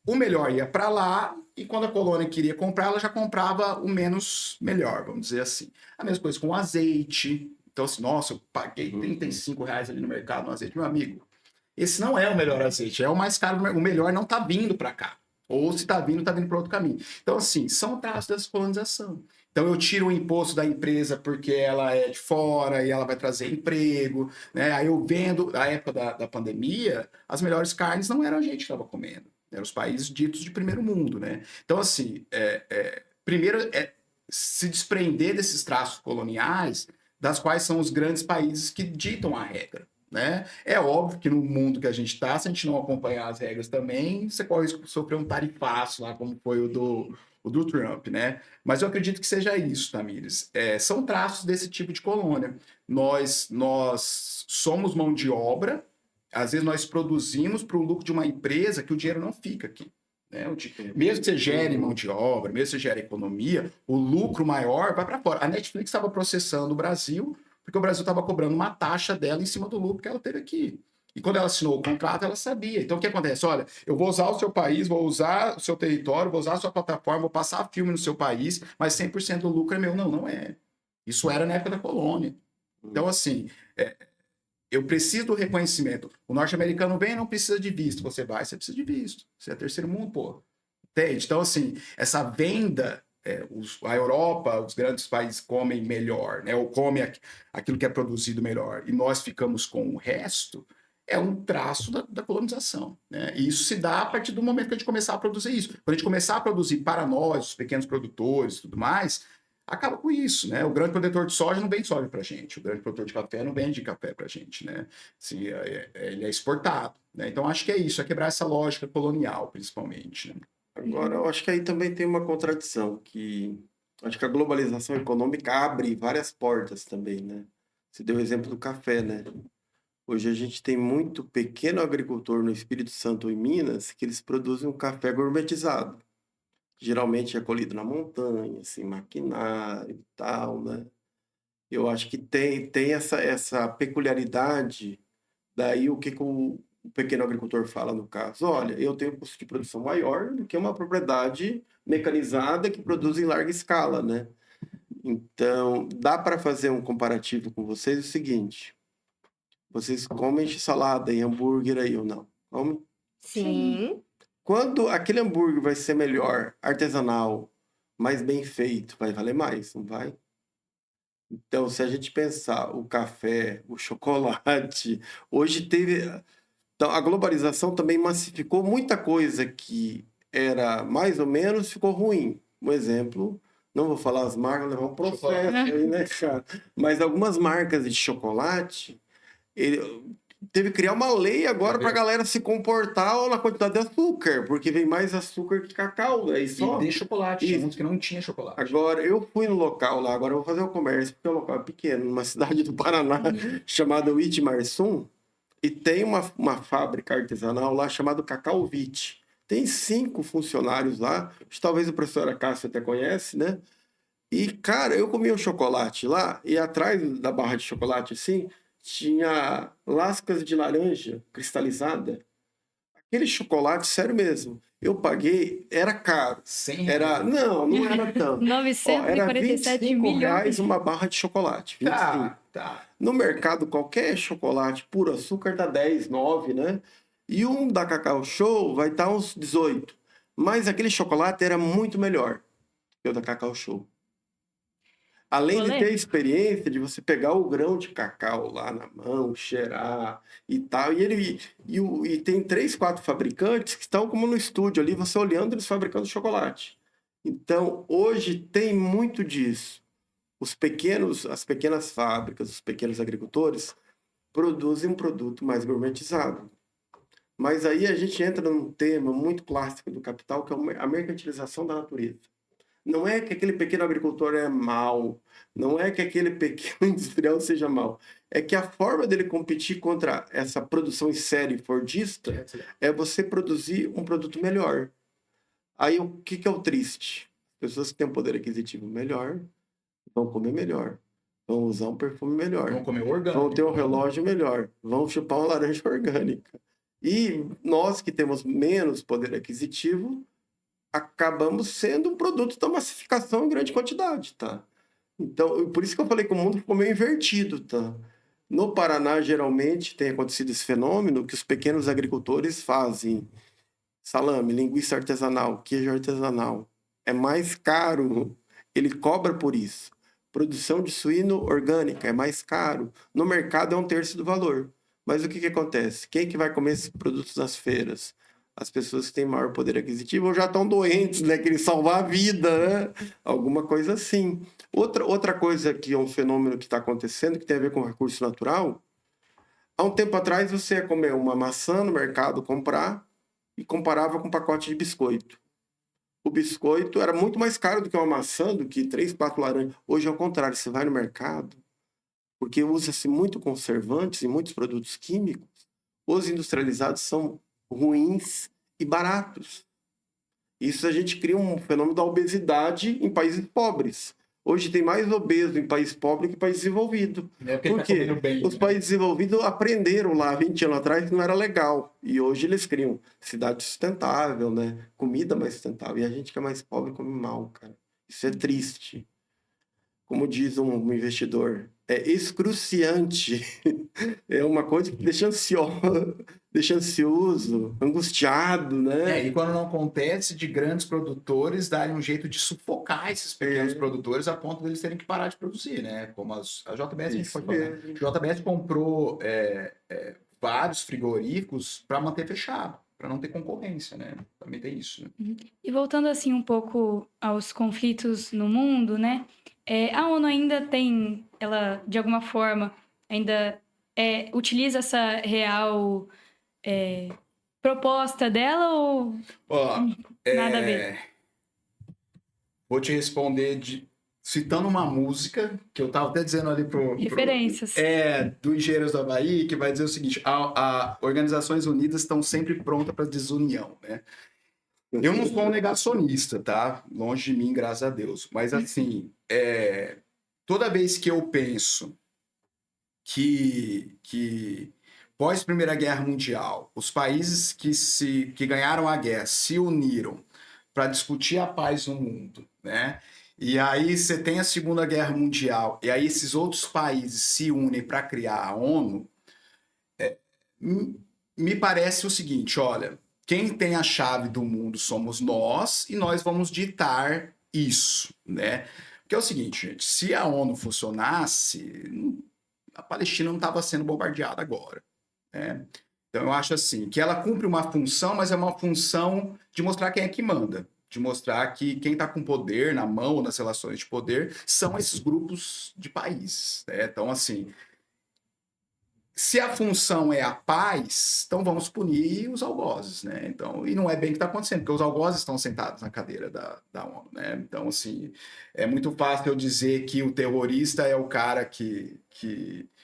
Speaker 4: O melhor ia para lá e quando a colônia queria comprar, ela já comprava o menos melhor, vamos dizer assim. A mesma coisa com o azeite. Então assim, nossa, eu paguei R$35 ali no mercado no azeite, meu amigo. Esse não é o melhor azeite, é o mais caro, o melhor não está vindo para cá. Ou se está vindo para outro caminho. Então, assim, são traços dessa colonização. Então eu tiro o imposto da empresa porque ela é de fora e ela vai trazer emprego, né? Aí eu vendo, na época da pandemia, as melhores carnes não eram a gente que estava comendo, eram os países ditos de primeiro mundo, né? Então, assim, primeiro é se desprender desses traços coloniais, das quais são os grandes países que ditam a regra. Né? É óbvio que no mundo que a gente está, se a gente não acompanhar as regras também, você corre o risco de sofrer um tarifaço lá, como foi o do Trump, né? Mas eu acredito que seja isso, Tamires. São traços desse tipo de colônia. Nós somos mão de obra, às vezes nós produzimos para o lucro de uma empresa que o dinheiro não fica aqui. Né? Mesmo que você gere mão de obra, mesmo que você gere economia, o lucro maior vai para fora. A Netflix estava processando o Brasil porque o Brasil estava cobrando uma taxa dela em cima do lucro que ela teve aqui. E quando ela assinou o contrato, ela sabia. Então, o que acontece? Olha, eu vou usar o seu país, vou usar o seu território, vou usar a sua plataforma, vou passar filme no seu país, mas 100% do lucro é meu. Não, não é. Isso era na época da colônia. Então, assim, eu preciso do reconhecimento. O norte-americano vem e não precisa de visto. Você vai, você precisa de visto. Você é terceiro mundo, pô. Entende? Então, assim, essa venda... a Europa, os grandes países comem melhor, né? Ou comem aquilo que é produzido melhor, e nós ficamos com o resto, é um traço da colonização. Né? E isso se dá a partir do momento que a gente começar a produzir isso. Quando a gente começar a produzir para nós, os pequenos produtores e tudo mais, acaba com isso. Né? O grande produtor de soja não vende soja para a gente, o grande produtor de café não vende café para a gente. Né? Assim, ele é exportado. Né? Então, acho que é isso, é quebrar essa lógica colonial, principalmente. Né?
Speaker 3: Agora, eu acho que aí também tem uma contradição, que acho que a globalização econômica abre várias portas também, né? Você deu o exemplo do café, né? Hoje a gente tem muito pequeno agricultor no Espírito Santo ou em Minas que eles produzem um café gourmetizado. Geralmente é colhido na montanha, assim, maquinário e tal, né? Eu acho que tem essa peculiaridade, daí o que o pequeno agricultor fala no caso? Olha, eu tenho um custo de produção maior do que uma propriedade mecanizada que produz em larga escala, né? Então, dá para fazer um comparativo com vocês o seguinte: vocês comem salada e hambúrguer aí ou não? Comem?
Speaker 1: Sim.
Speaker 3: Quando aquele hambúrguer vai ser melhor, artesanal, mais bem feito, vai valer mais, não vai? Então, se a gente pensar o café, o chocolate, hoje teve. Então, a globalização também massificou muita coisa que era mais ou menos, ficou ruim. Um exemplo, não vou falar as marcas, levar um processo aí, né, cara? Mas algumas marcas de chocolate, ele teve que criar uma lei agora para a galera se comportar na quantidade de açúcar, porque vem mais açúcar que cacau, aí só.
Speaker 4: E de chocolate, tinha uns que não tinha chocolate.
Speaker 3: Agora, eu fui no local lá, agora eu vou fazer o comércio, porque o local é pequeno, numa cidade do Paraná, chamada Itmarsum, e tem uma fábrica artesanal lá chamada Cacau Vite. Tem 5 funcionários lá, talvez o professor Acácio até conhece, né? E, cara, eu comi um chocolate lá, e atrás da barra de chocolate, assim, tinha lascas de laranja cristalizada. Aquele chocolate, sério mesmo. Eu paguei, era caro.
Speaker 4: 100
Speaker 3: Era, não era tanto. Ó, era
Speaker 2: 947
Speaker 3: R$ 25
Speaker 2: milhões.
Speaker 3: uma barra de chocolate. 25.
Speaker 4: Tá.
Speaker 3: No mercado, qualquer chocolate puro açúcar tá 10, 9, né? E um da Cacau Show vai estar uns 18. Mas aquele chocolate era muito melhor que o da Cacau Show. Além de ter a experiência de você pegar o grão de cacau lá na mão, cheirar e tal. E tem 3, 4 fabricantes que estão como no estúdio ali, você olhando eles fabricando chocolate. Então, hoje tem muito disso. As pequenas fábricas, os pequenos agricultores produzem um produto mais gourmetizado. Mas aí a gente entra num tema muito clássico do capital, que é a mercantilização da natureza. Não é que aquele pequeno agricultor é mau, não é que aquele pequeno industrial seja mau. É que a forma dele competir contra essa produção em série fordista é você produzir um produto melhor. Aí o que é o triste? Pessoas que têm um poder aquisitivo melhor vão comer melhor, vão usar um perfume melhor,
Speaker 4: Vão comer orgânico,
Speaker 3: vão ter um relógio melhor, vão chupar uma laranja orgânica. E nós que temos menos poder aquisitivo, acabamos sendo um produto da massificação em grande quantidade, tá? Então, por isso que eu falei que o mundo ficou meio invertido, tá? No Paraná, geralmente, tem acontecido esse fenômeno que os pequenos agricultores fazem salame, linguiça artesanal, queijo artesanal. É mais caro ele cobra por isso. Produção de suíno orgânica é mais caro. No mercado é 1/3 do valor. Mas o que acontece? Quem que vai comer esses produtos nas feiras? As pessoas que têm maior poder aquisitivo ou já estão doentes, né? Querem salvar a vida, né? Alguma coisa assim. Outra coisa que é um fenômeno que está acontecendo, que tem a ver com recurso natural. Há um tempo atrás, você ia comer uma maçã no mercado, comprar, e comparava com um pacote de biscoito. O biscoito era muito mais caro do que uma maçã, do que 3, 4 laranjas. Hoje é o contrário, você vai no mercado, porque usa-se muito conservantes e muitos produtos químicos, os industrializados são ruins e baratos. Isso a gente cria um fenômeno da obesidade em países pobres. Hoje tem mais obeso em país pobre que em país desenvolvido. Por quê? Os países desenvolvidos aprenderam lá 20 anos atrás que não era legal. E hoje eles criam cidade sustentável, né? Comida mais sustentável. E a gente que é mais pobre come mal, cara. Isso é triste. Como diz um investidor, é excruciante. É uma coisa que deixa ansioso, angustiado, né?
Speaker 4: E quando não acontece, de grandes produtores darem um jeito de sufocar esses pequenos produtores a ponto deles terem que parar de produzir, né? Como a JBS, a gente pode falar. A JBS comprou vários frigoríficos para manter fechado, para não ter concorrência, né? Também tem isso, né?
Speaker 2: E voltando assim um pouco aos conflitos no mundo, né? A ONU ainda tem, ela de alguma forma ainda utiliza essa real proposta dela ou nada a ver?
Speaker 4: Vou te responder citando uma música que eu estava até dizendo ali
Speaker 2: Referências.
Speaker 4: Do Engenheiros do Havaí, que vai dizer o seguinte: a Organizações Unidas estão sempre prontas para desunião, né? Eu não sou um negacionista, tá? Longe de mim, graças a Deus. Mas, assim, toda vez que eu penso que pós Primeira Guerra Mundial, os países que ganharam a guerra se uniram para discutir a paz no mundo, né? E aí você tem a Segunda Guerra Mundial, e aí esses outros países se unem para criar a ONU, me parece o seguinte: olha, quem tem a chave do mundo somos nós e nós vamos ditar isso, né? Porque é o seguinte, gente, se a ONU funcionasse, a Palestina não estava sendo bombardeada agora, né? Então eu acho assim, que ela cumpre uma função, mas é uma função de mostrar quem é que manda, de mostrar que quem está com poder na mão, nas relações de poder, são esses grupos de países, né? Então, assim, se a função é a paz, então vamos punir os algozes, né? Então, e não é bem o que está acontecendo, porque os algozes estão sentados na cadeira da ONU, né? Então, assim, é muito fácil eu dizer que o terrorista é o cara que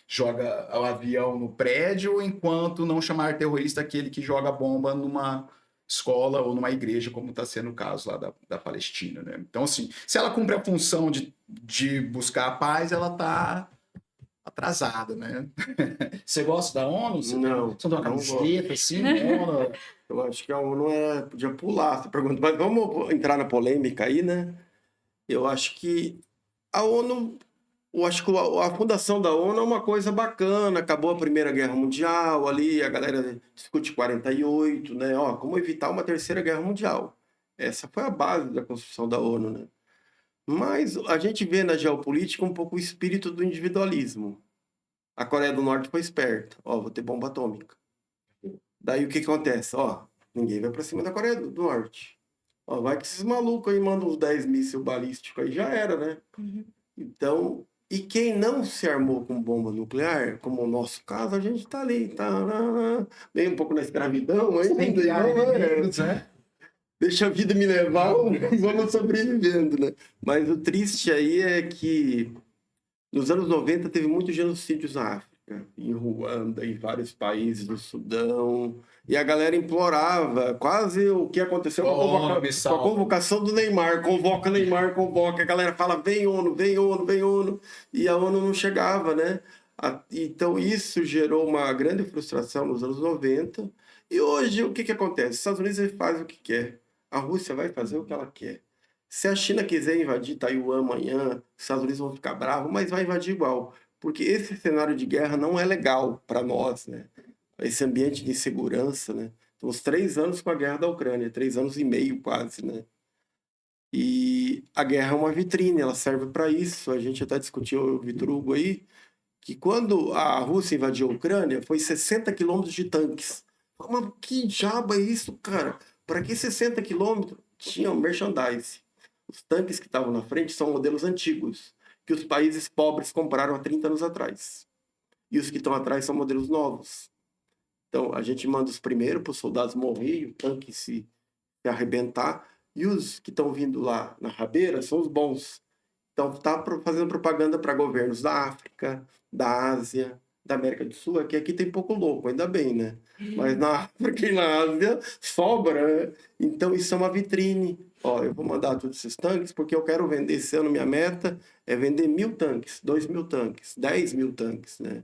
Speaker 4: joga o avião no prédio, enquanto não chamar terrorista aquele que joga bomba numa escola ou numa igreja, como está sendo o caso lá da Palestina, né? Então, assim, se ela cumpre a função de buscar a paz, ela está atrasada, né? Você gosta da ONU?
Speaker 3: Não.
Speaker 4: Você não uma camiseta assim, ONU?
Speaker 3: Eu acho que a ONU podia pular essa pergunta, mas vamos entrar na polêmica aí, né? Eu acho que a ONU, a fundação da ONU é uma coisa bacana. Acabou a Primeira Guerra Mundial, ali a galera discute 48, né? Como evitar uma Terceira Guerra Mundial. Essa foi a base da construção da ONU, né? Mas a gente vê na geopolítica um pouco o espírito do individualismo. A Coreia do Norte foi esperta. Vou ter bomba atômica. Daí o que acontece? Ninguém vai pra cima da Coreia do Norte. Vai que esses malucos aí mandam uns 10 mísseis balísticos aí, já era, né?
Speaker 2: Uhum.
Speaker 3: Então, e quem não se armou com bomba nuclear, como o nosso caso, a gente tá ali, bem um pouco na escravidão ainda.
Speaker 4: Né?
Speaker 3: Deixa a vida me levar, vamos sobrevivendo, né? Mas o triste aí é que nos anos 90 teve muitos genocídios na África, em Ruanda, em vários países do Sudão, e a galera implorava, quase o que aconteceu com a convocação do Neymar, convoca Neymar, convoca, a galera fala, vem ONU, vem ONU, vem ONU, e a ONU não chegava, né? Então isso gerou uma grande frustração nos anos 90, e hoje o que acontece? Os Estados Unidos fazem o que quer. A Rússia vai fazer o que ela quer. Se a China quiser invadir Taiwan amanhã, os Estados Unidos vão ficar bravos, mas vai invadir igual. Porque esse cenário de guerra não é legal para nós, né? Esse ambiente de insegurança, né? Estamos 3 anos com a guerra da Ucrânia, 3 anos e meio quase, né? E E a guerra é uma vitrine, ela serve para isso. A gente até discutiu, o Vitor Hugo aí, que quando a Rússia invadiu a Ucrânia, foi 60 quilômetros de tanques. Mas que diabo é isso, cara? Para que 60 quilômetros? Tinha um merchandise. Os tanques que estavam na frente são modelos antigos, que os países pobres compraram há 30 anos atrás. E os que estão atrás são modelos novos. Então, a gente manda os primeiros para os soldados morrer e o tanque se arrebentar. E os que estão vindo lá na rabeira são os bons. Então, está fazendo propaganda para governos da África, da Ásia, da América do Sul. Aqui tem pouco louco, ainda bem, né? Mas na África e na Ásia sobra, né? Então, isso é uma vitrine. Ó, eu vou mandar todos esses tanques porque eu quero vender esse ano. Minha meta é vender 1.000 tanques, 2.000 tanques, 10.000 tanques, né?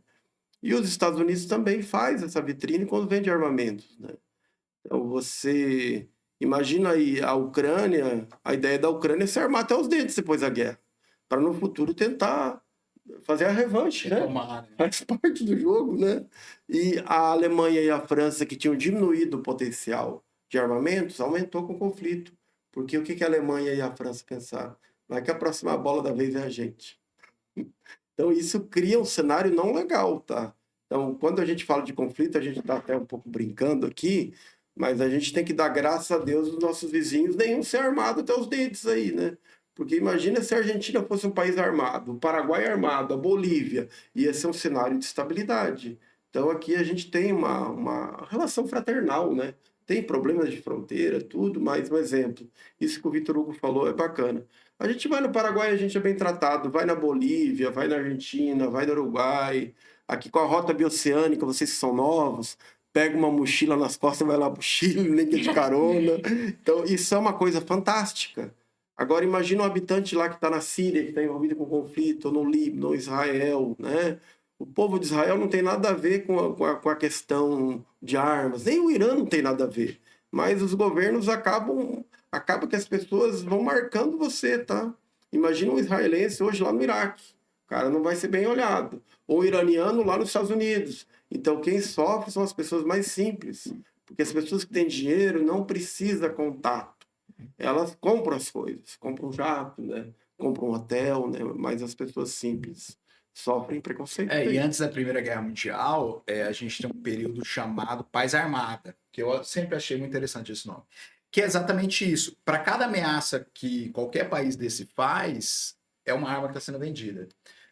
Speaker 3: E os Estados Unidos também faz essa vitrine quando vende armamentos, né? Então, você imagina aí a Ucrânia, a ideia da Ucrânia é se armar até os dentes depois da guerra, para no futuro tentar fazer a revanche, né?
Speaker 4: Tomar, né?
Speaker 3: Faz parte do jogo, né? E a Alemanha e a França, que tinham diminuído o potencial de armamentos, aumentou com o conflito. Porque o que a Alemanha e a França pensaram? Vai que a próxima bola da vez é a gente. Então, isso cria um cenário não legal, tá? Então, quando a gente fala de conflito, a gente está até um pouco brincando aqui, mas a gente tem que dar graças a Deus dos nossos vizinhos, nenhum ser armado até os dentes aí, né? Porque imagina se a Argentina fosse um país armado, o Paraguai armado, a Bolívia, ia ser um cenário de estabilidade. Então, aqui a gente tem uma relação fraternal, né? Tem problemas de fronteira, tudo, mas um exemplo. Isso que o Vitor Hugo falou é bacana. A gente vai no Paraguai, a gente é bem tratado, vai na Bolívia, vai na Argentina, vai no Uruguai, aqui com a rota bioceânica, vocês que são novos, pega uma mochila nas costas, vai lá pro Chile, nem que é de carona. Então, isso é uma coisa fantástica. Agora, imagina um habitante lá que está na Síria, que está envolvido com conflito, ou no Líbano, ou Israel, né? O povo de Israel não tem nada a ver com a questão de armas, nem o Irã não tem nada a ver. Mas os governos acaba que as pessoas vão marcando você, tá? Imagina um israelense hoje lá no Iraque. O cara não vai ser bem olhado. Ou um iraniano lá nos Estados Unidos. Então, quem sofre são as pessoas mais simples. Porque as pessoas que têm dinheiro não precisam contato. Elas compram as coisas. Compram um jato, né? Compram um hotel, né? Mas as pessoas simples sofrem preconceito.
Speaker 4: E antes da Primeira Guerra Mundial, a gente tem um período chamado Paz Armada, que eu sempre achei muito interessante esse nome. Que é exatamente isso. Para cada ameaça que qualquer país desse faz, é uma arma que está sendo vendida.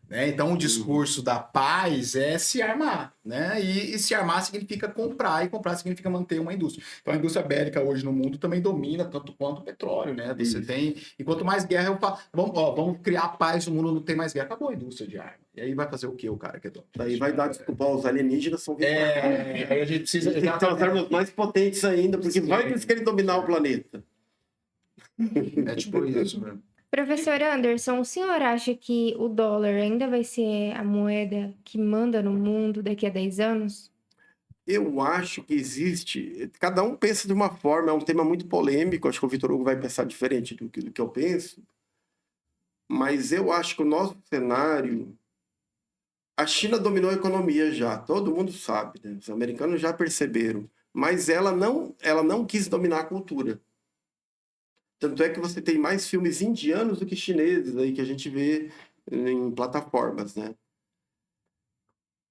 Speaker 4: Né? Então, o discurso da paz é se armar. Né? E se armar significa comprar, e comprar significa manter uma indústria. Então, a indústria bélica hoje no mundo também domina tanto quanto o petróleo. Né? Você tem... E quanto mais guerra, eu falo, vamos criar paz no mundo, não tem mais guerra. Acabou a indústria de arma. E aí vai fazer o quê o cara que é dono?
Speaker 3: Daí vai dar desculpa aos alienígenas, são
Speaker 4: aí a gente precisa...
Speaker 3: Tem que ter as armas mais potentes ainda, porque vai que eles querem dominar o planeta.
Speaker 4: É tipo isso, né?
Speaker 1: Professor Anderson, o senhor acha que o dólar ainda vai ser a moeda que manda no mundo daqui a 10 anos?
Speaker 3: Eu acho que existe... Cada um pensa de uma forma, é um tema muito polêmico, acho que o Vitor Hugo vai pensar diferente do que eu penso, mas eu acho que o nosso cenário... A China dominou a economia já, todo mundo sabe, né? Os americanos já perceberam, mas ela não quis dominar a cultura. Tanto é que você tem mais filmes indianos do que chineses aí que a gente vê em plataformas, né?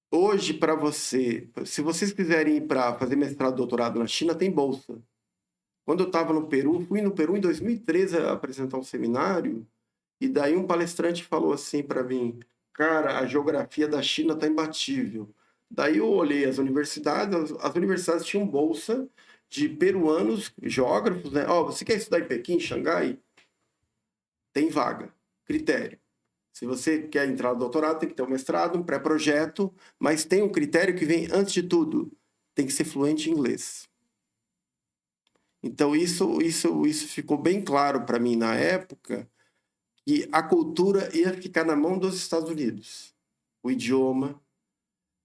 Speaker 3: Hoje, para se vocês quiserem ir para fazer mestrado, doutorado na China, tem bolsa. Quando eu estava no Peru, fui no Peru em 2013 apresentar um seminário, e daí um palestrante falou assim para mim, cara, a geografia da China está imbatível. Daí eu olhei as universidades tinham bolsa de peruanos, geógrafos, né? Você quer estudar em Pequim, Xangai? Tem vaga. Critério. Se você quer entrar no doutorado, tem que ter um mestrado, um pré-projeto, mas tem um critério que vem antes de tudo. Tem que ser fluente em inglês. Então, isso ficou bem claro para mim na época, que a cultura ia ficar na mão dos Estados Unidos. O idioma.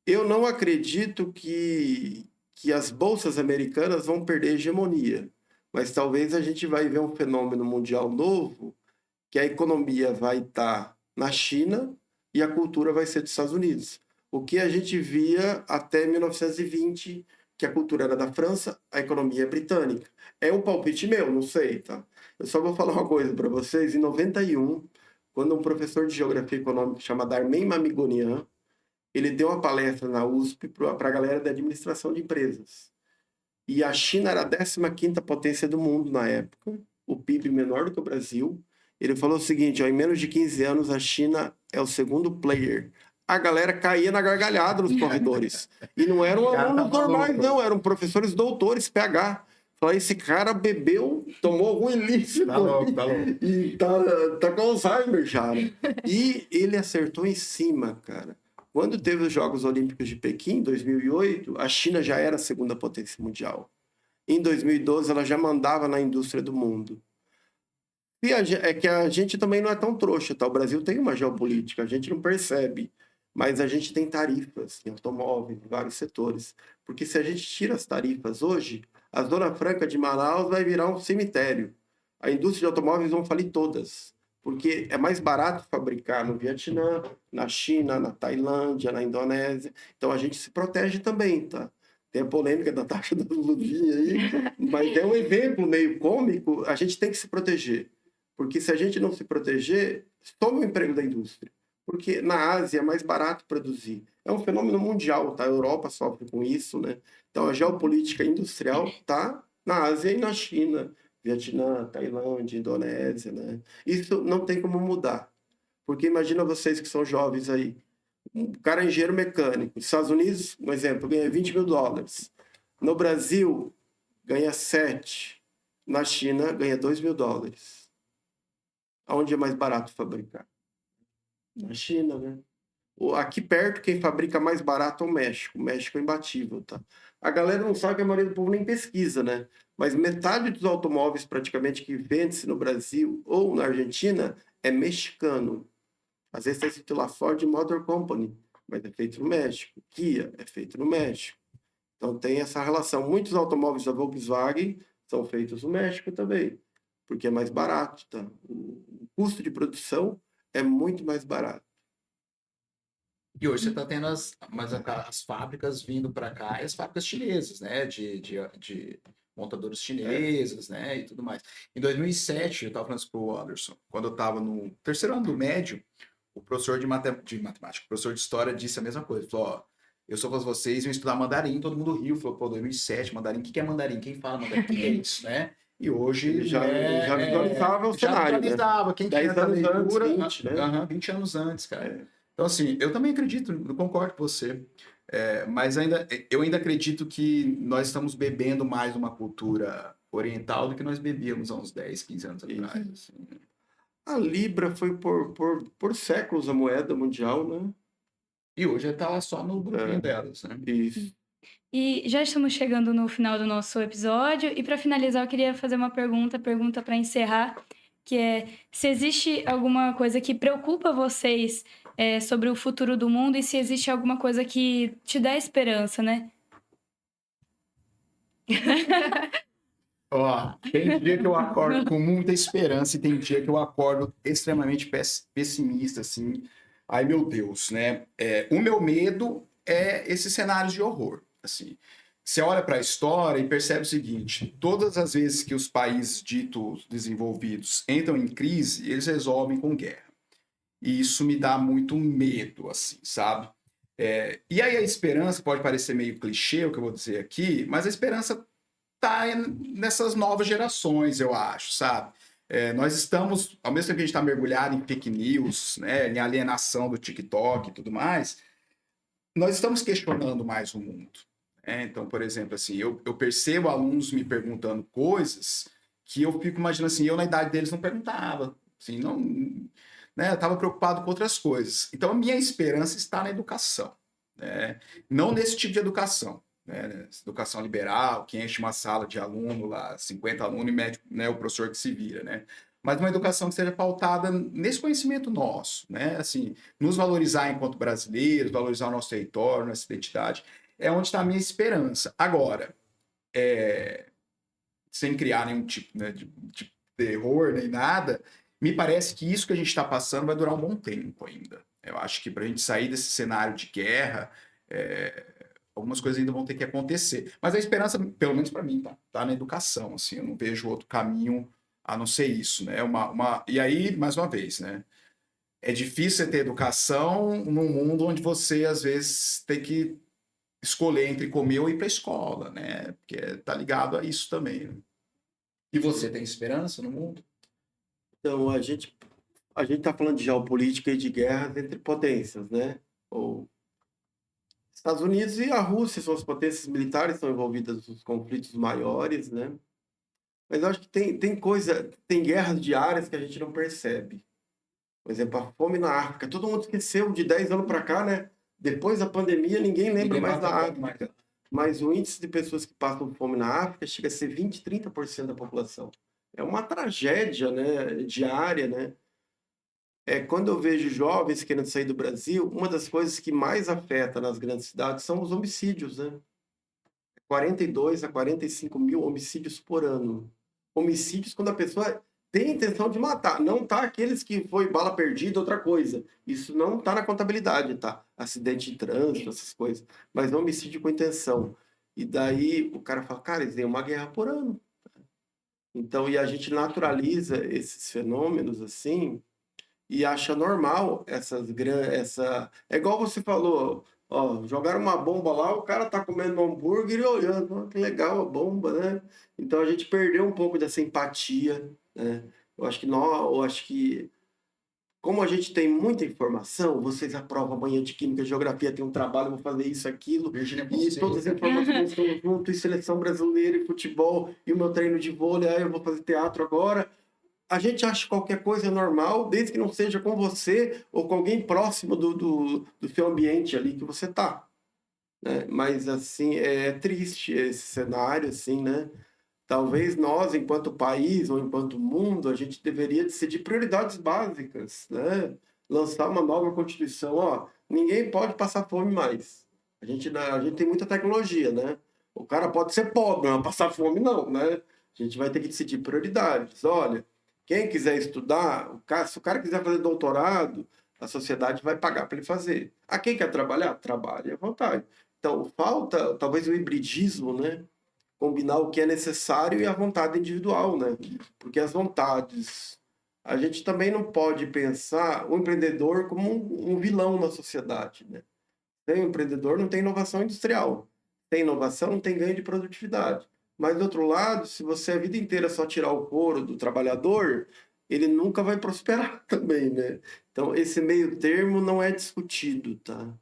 Speaker 3: Eu não acredito que as bolsas americanas vão perder hegemonia, mas talvez a gente vai ver um fenômeno mundial novo, que a economia vai estar na China e a cultura vai ser dos Estados Unidos. O que a gente via até 1920, que a cultura era da França, a economia é britânica. É um palpite meu, não sei, tá? Eu só vou falar uma coisa para vocês. Em 91, quando um professor de geografia econômica chamado Armen Mamigonian, ele deu uma palestra na USP para a galera da administração de empresas. E a China era a 15ª potência do mundo na época, o PIB menor do que o Brasil. Ele falou o seguinte, ó, em menos de 15 anos a China é o segundo player. A galera caía na gargalhada nos corredores. E não eram alunos normais, não, eram professores doutores, PH. Falei, esse cara bebeu, tomou algum ilícito.
Speaker 4: Tá louco.
Speaker 3: E tá com Alzheimer já. E ele acertou em cima, cara. Quando teve os Jogos Olímpicos de Pequim, em 2008, a China já era a segunda potência mundial. Em 2012, ela já mandava na indústria do mundo. E é que a gente também não é tão trouxa, tá? O Brasil tem uma geopolítica, a gente não percebe. Mas a gente tem tarifas em automóveis, em vários setores. Porque se a gente tira as tarifas hoje, a Zona Franca de Manaus vai virar um cemitério. A indústria de automóveis vão falir todas. Porque é mais barato fabricar no Vietnã, na China, na Tailândia, na Indonésia. Então a gente se protege também, tá? Tem a polêmica da taxa da luvinha aí, mas é um exemplo meio cômico, a gente tem que se proteger. Porque se a gente não se proteger, toma o emprego da indústria. Porque na Ásia é mais barato produzir. É um fenômeno mundial, tá? A Europa sofre com isso, né? Então a geopolítica industrial tá na Ásia e na China. Vietnã, Tailândia, Indonésia, né? Isso não tem como mudar. Porque imagina vocês que são jovens aí. Um cara é engenheiro mecânico. Nos Estados Unidos, um exemplo, ganha $20 mil. No Brasil, ganha 7. Na China, ganha $2 mil. Aonde é mais barato fabricar? Na China, né? Aqui perto, quem fabrica mais barato é o México. O México é imbatível, tá? A galera não sabe que a maioria do povo nem pesquisa, né? Mas metade dos automóveis praticamente que vende-se no Brasil ou na Argentina é mexicano. Às vezes está escrito lá Ford Motor Company, mas é feito no México. Kia é feito no México. Então tem essa relação. Muitos automóveis da Volkswagen são feitos no México também, porque é mais barato, tá? O custo de produção é muito mais barato.
Speaker 4: E hoje você está tendo as fábricas vindo para cá, e as fábricas chinesas, né? De montadoras chinesas, né? E tudo mais. Em 2007, eu estava falando isso para o Anderson, quando eu estava no terceiro ano do médio, o professor de matemática, o professor de história disse a mesma coisa. Falou, ó, eu só fosse vocês, iam estudar mandarim, todo mundo riu. Falou, pô, 2007, mandarim, o que é mandarim? Quem fala mandarim? O que é isso, né? E hoje
Speaker 3: ele já visualizava o cenário,
Speaker 4: já visualizava,
Speaker 3: né?
Speaker 4: Quem tinha essa leitura,
Speaker 3: 20, né?
Speaker 4: 20 anos antes, cara. Então, assim, eu também acredito, eu concordo com você, mas eu ainda acredito que nós estamos bebendo mais uma cultura oriental do que nós bebíamos há uns 10, 15 anos atrás. Assim.
Speaker 3: A Libra foi por séculos a moeda mundial, né?
Speaker 4: E hoje está lá só no grupinho delas, né?
Speaker 3: Isso.
Speaker 2: E já estamos chegando no final do nosso episódio. E para finalizar, eu queria fazer uma pergunta para encerrar, que é se existe alguma coisa que preocupa vocês sobre o futuro do mundo e se existe alguma coisa que te dá esperança, né?
Speaker 4: Ó, tem dia que eu acordo com muita esperança e tem dia que eu acordo extremamente pessimista, assim. Ai, meu Deus, né? O meu medo é esses cenários de horror, assim. Você olha para a história e percebe o seguinte, todas as vezes que os países ditos desenvolvidos entram em crise, eles resolvem com guerra. E isso me dá muito medo, assim, sabe? E aí a esperança pode parecer meio clichê, o que eu vou dizer aqui, mas a esperança tá nessas novas gerações, eu acho, sabe? Nós estamos, ao mesmo tempo que a gente está mergulhado em fake news, né, em alienação do TikTok e tudo mais, nós estamos questionando mais o mundo. Então, por exemplo, assim, eu percebo alunos me perguntando coisas que eu fico imaginando assim, eu na idade deles não perguntava, assim, não, né, eu estava preocupado com outras coisas. Então, a minha esperança está na educação, né? Não nesse tipo de educação. Né, educação liberal, que enche uma sala de aluno lá, 50 alunos e mede, né, o professor que se vira, né? Mas uma educação que seja pautada nesse conhecimento nosso, né? Assim, nos valorizar enquanto brasileiros, valorizar o nosso território, nossa identidade, é onde está a minha esperança. Agora, sem criar nenhum tipo, né, de terror nem nada, me parece que isso que a gente está passando vai durar um bom tempo ainda. Eu acho que para a gente sair desse cenário de guerra, algumas coisas ainda vão ter que acontecer. Mas a esperança, pelo menos para mim, tá na educação, assim, eu não vejo outro caminho a não ser isso, né? E aí, mais uma vez, né? É difícil você ter educação num mundo onde você, às vezes, tem que escolher entre comer ou ir para a escola, né? Porque tá ligado a isso também. Né? E você tem esperança no mundo?
Speaker 3: Então, a gente está falando de geopolítica e de guerras entre potências, né? Ou Estados Unidos e a Rússia são as potências militares que estão envolvidas nos conflitos maiores, né? Mas eu acho que tem guerras diárias que a gente não percebe. Por exemplo, a fome na África. Todo mundo esqueceu de 10 anos para cá, né? Depois da pandemia, ninguém lembra mais da África. Mas o índice de pessoas que passam fome na África chega a ser 20, 30% da população. É uma tragédia, né? Diária, né? Quando eu vejo jovens querendo sair do Brasil, uma das coisas que mais afeta nas grandes cidades são os homicídios, né? 42 a 45 mil homicídios por ano. Homicídios quando a pessoa tem intenção de matar. Não tá aqueles que foi bala perdida, outra coisa. Isso não tá na contabilidade, tá? Acidente de trânsito, essas coisas. Mas é homicídio com intenção. E daí o cara fala, cara, isso é uma guerra por ano. Então, e a gente naturaliza esses fenômenos assim e acha normal É igual você falou, ó, jogaram uma bomba lá, o cara tá comendo um hambúrguer e olhando, ó, que legal a bomba, né? Então a gente perdeu um pouco dessa empatia, né? Eu acho que como a gente tem muita informação, vocês aprovam amanhã de Química e Geografia, tem um trabalho, vou fazer isso, aquilo,
Speaker 4: Virgínia
Speaker 3: e
Speaker 4: Ponsel.
Speaker 3: todas as informações estão junto, e seleção brasileira, e futebol, e o meu treino de vôlei, aí eu vou fazer teatro agora. A gente acha que qualquer coisa é normal, desde que não seja com você ou com alguém próximo do seu ambiente ali que você está. Né? Mas, assim, é triste esse cenário, assim, né? Talvez nós, enquanto país ou enquanto mundo, a gente deveria decidir prioridades básicas, né? Lançar uma nova Constituição. Ó, ninguém pode passar fome mais. A gente tem muita tecnologia, né? O cara pode ser pobre, mas passar fome não, né? A gente vai ter que decidir prioridades. Olha, quem quiser estudar, se o cara quiser fazer doutorado, a sociedade vai pagar para ele fazer. A quem quer trabalhar? Trabalhe à vontade. Então, falta talvez o hibridismo, né? Combinar o que é necessário e a vontade individual, né? Porque as vontades... A gente também não pode pensar o empreendedor como um vilão na sociedade, né? Tem empreendedor, não tem inovação industrial. Tem inovação, não tem ganho de produtividade. Mas, do outro lado, se você a vida inteira só tirar o couro do trabalhador, ele nunca vai prosperar também, né? Então, esse meio termo não é discutido, tá?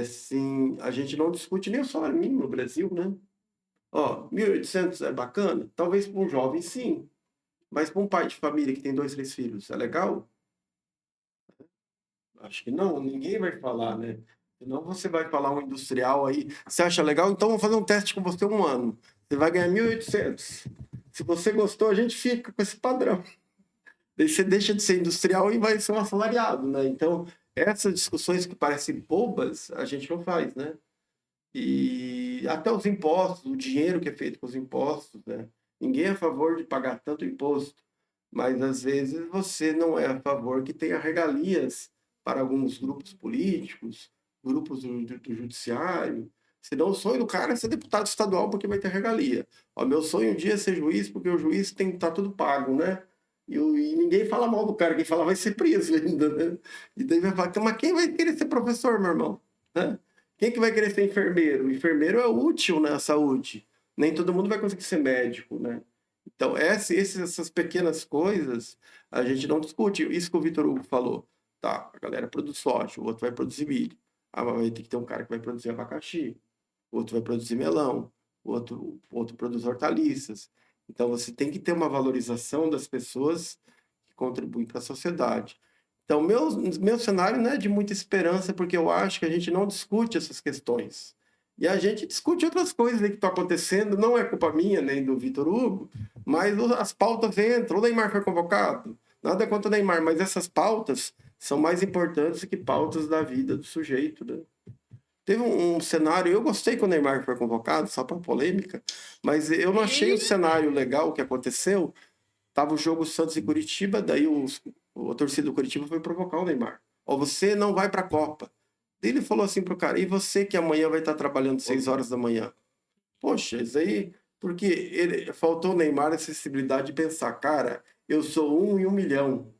Speaker 3: Assim, a gente não discute nem o salário mínimo no Brasil, né? Ó, 1.800 é bacana? Talvez para um jovem, sim. Mas para um pai de família que tem 2, 3 filhos, é legal? Acho que não, ninguém vai falar, né? Senão você vai falar um industrial aí, você acha legal? Então vamos fazer um teste com você 1 ano. Você vai ganhar 1.800. Se você gostou, a gente fica com esse padrão. Daí você deixa de ser industrial e vai ser um assalariado, né? Então, essas discussões que parecem bobas, a gente não faz, né? E até os impostos, o dinheiro que é feito com os impostos, né? Ninguém é a favor de pagar tanto imposto, mas às vezes você não é a favor que tenha regalias para alguns grupos políticos, grupos do judiciário. Senão o sonho do cara é ser deputado estadual porque vai ter regalia. Ó, meu sonho um dia é ser juiz porque o juiz tem que estar tudo pago, né? E ninguém fala mal do cara, quem fala vai ser preso ainda, né? E daí vai falar, mas quem vai querer ser professor, meu irmão? Né? Quem que vai querer ser enfermeiro? O enfermeiro é útil na saúde. Nem todo mundo vai conseguir ser médico, né? Então, essas pequenas coisas a gente não discute. Isso que o Vitor Hugo falou. Tá, a galera produz soja, o outro vai produzir milho. Ah, mas vai ter que ter um cara que vai produzir abacaxi. O outro vai produzir melão. O outro produz hortaliças. Então, você tem que ter uma valorização das pessoas que contribuem para a sociedade. Então, meu cenário não é de muita esperança, porque eu acho que a gente não discute essas questões. E a gente discute outras coisas que estão acontecendo, não é culpa minha, nem do Vitor Hugo, mas as pautas entram. O Neymar foi convocado, nada contra o Neymar, mas essas pautas são mais importantes que pautas da vida do sujeito, né? Teve um cenário, eu gostei que o Neymar foi convocado, só para polêmica, mas eu não achei o cenário legal que aconteceu. Tava o jogo Santos e Curitiba, daí a torcida do Curitiba foi provocar o Neymar. Ó, você não vai para a Copa. Daí ele falou assim pro cara, e você que amanhã vai estar trabalhando 6 horas da manhã? Poxa, isso aí... Porque faltou o Neymar a sensibilidade de pensar, cara, eu sou 1 em 1 milhão.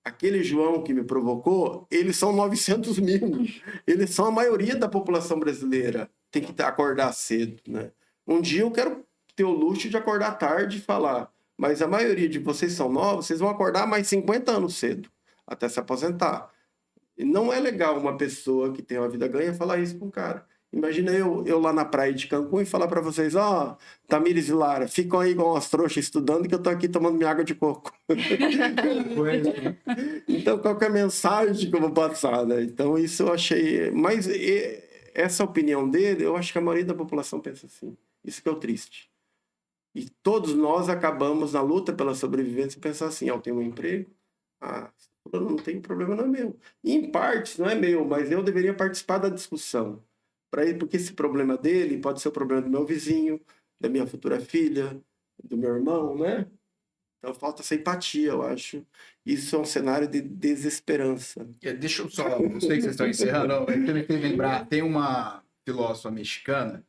Speaker 3: Aquele João que me provocou, eles são 900 mil. Eles são a maioria da população brasileira. Tem que acordar cedo, né? Um dia eu quero ter o luxo de acordar tarde e falar, mas a maioria de vocês são novos, vocês vão acordar mais 50 anos cedo, até se aposentar. E não é legal uma pessoa que tem uma vida ganha falar isso para um cara. Imagina eu lá na praia de Cancún e falar para vocês, ó, Tamires e Lara, ficam aí igual umas trouxas estudando que eu tô aqui tomando minha água de coco. Então, qual que é a mensagem que eu vou passar, né? Então, isso eu achei... Mas essa opinião dele, eu acho que a maioria da população pensa assim. Isso que é o triste. E todos nós acabamos na luta pela sobrevivência pensar assim, eu tenho um emprego, eu não tenho problema, não é meu. E, em partes, não é meu, mas eu deveria participar da discussão. Porque esse problema dele pode ser o problema do meu vizinho, da minha futura filha, do meu irmão, né? Então falta essa empatia, eu acho. Isso é um cenário de desesperança.
Speaker 4: Deixa eu só, eu sei que vocês estão encerrando, eu me fez lembrar, tem uma filósofa mexicana,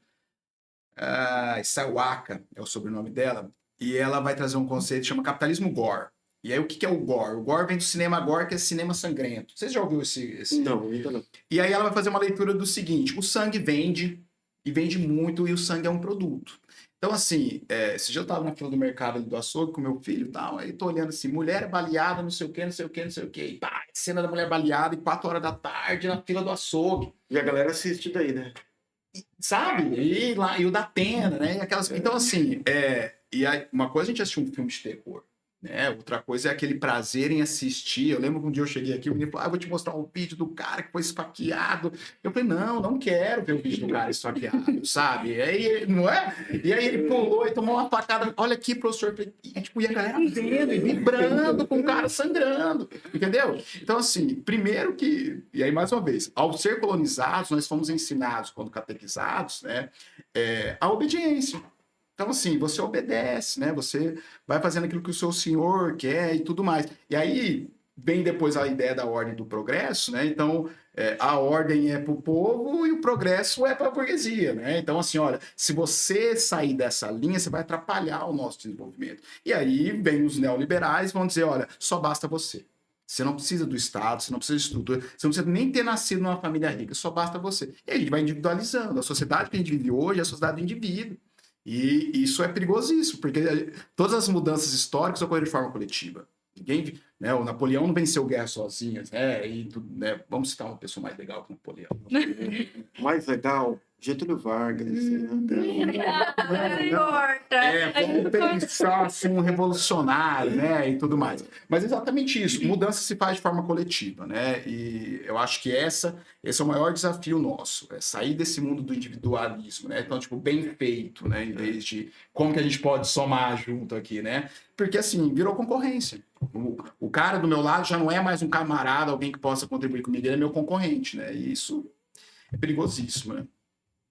Speaker 4: Sawaka é o sobrenome dela, e ela vai trazer um conceito que chama capitalismo gore. E aí, o que é o gore? O gore vem do cinema gore, que é cinema sangrento. Vocês já ouviram esse...
Speaker 3: Não, ainda não.
Speaker 4: E aí ela vai fazer uma leitura do seguinte, o sangue vende, e vende muito, e o sangue é um produto. Então, assim, esse dia eu tava na fila do mercado ali do açougue com meu filho e tal, aí tô olhando assim, mulher baleada, não sei o quê, não sei o quê, não sei o quê. E pá, cena da mulher baleada, e 4 horas da tarde na fila do açougue.
Speaker 3: E a galera assiste daí, né?
Speaker 4: Sabe? E o da Atena, né? E aquelas... Então, assim, e aí, uma coisa é a gente assistir um filme de terror, né? Outra coisa é aquele prazer em assistir. Eu lembro que um dia eu cheguei aqui, o menino falou, vou te mostrar um vídeo do cara que foi esfaqueado. Eu falei, não quero ver o vídeo do cara esfaqueado, sabe? E aí, não é? E aí ele pulou e tomou uma facada. Olha aqui, professor. E a galera vendo e vibrando com o cara sangrando, entendeu? Então, assim, primeiro que... E aí, mais uma vez, ao ser colonizados, nós fomos ensinados, quando catequizados, né? A obediência. Então, assim, você obedece, né? Você vai fazendo aquilo que o seu senhor quer e tudo mais. E aí vem depois a ideia da ordem do progresso, né? Então, a ordem é para o povo e o progresso é para a burguesia, né? Então, assim, olha, se você sair dessa linha, você vai atrapalhar o nosso desenvolvimento. E aí vem os neoliberais e vão dizer, olha, só basta você. Você não precisa do Estado, você não precisa de estrutura, você não precisa nem ter nascido numa família rica, só basta você. E aí a gente vai individualizando. A sociedade que a gente vive hoje é a sociedade do indivíduo. E isso é perigosíssimo, porque todas as mudanças históricas ocorreram de forma coletiva. Ninguém, né, o Napoleão não venceu guerra sozinho, né? Né, vamos citar uma pessoa mais legal que o Napoleão.
Speaker 3: Mais legal, Getúlio Vargas.
Speaker 4: Vamos pensar assim, um revolucionário, né? E tudo mais. Mas exatamente isso, mudança se faz de forma coletiva, né? E eu acho que esse é o maior desafio nosso, é sair desse mundo do individualismo, né? Então, tipo, bem feito, né? Em vez de como que a gente pode somar junto aqui, né? Porque, assim, virou concorrência. O cara do meu lado já não é mais um camarada, alguém que possa contribuir comigo, ele é meu concorrente, né? E isso é perigosíssimo, né?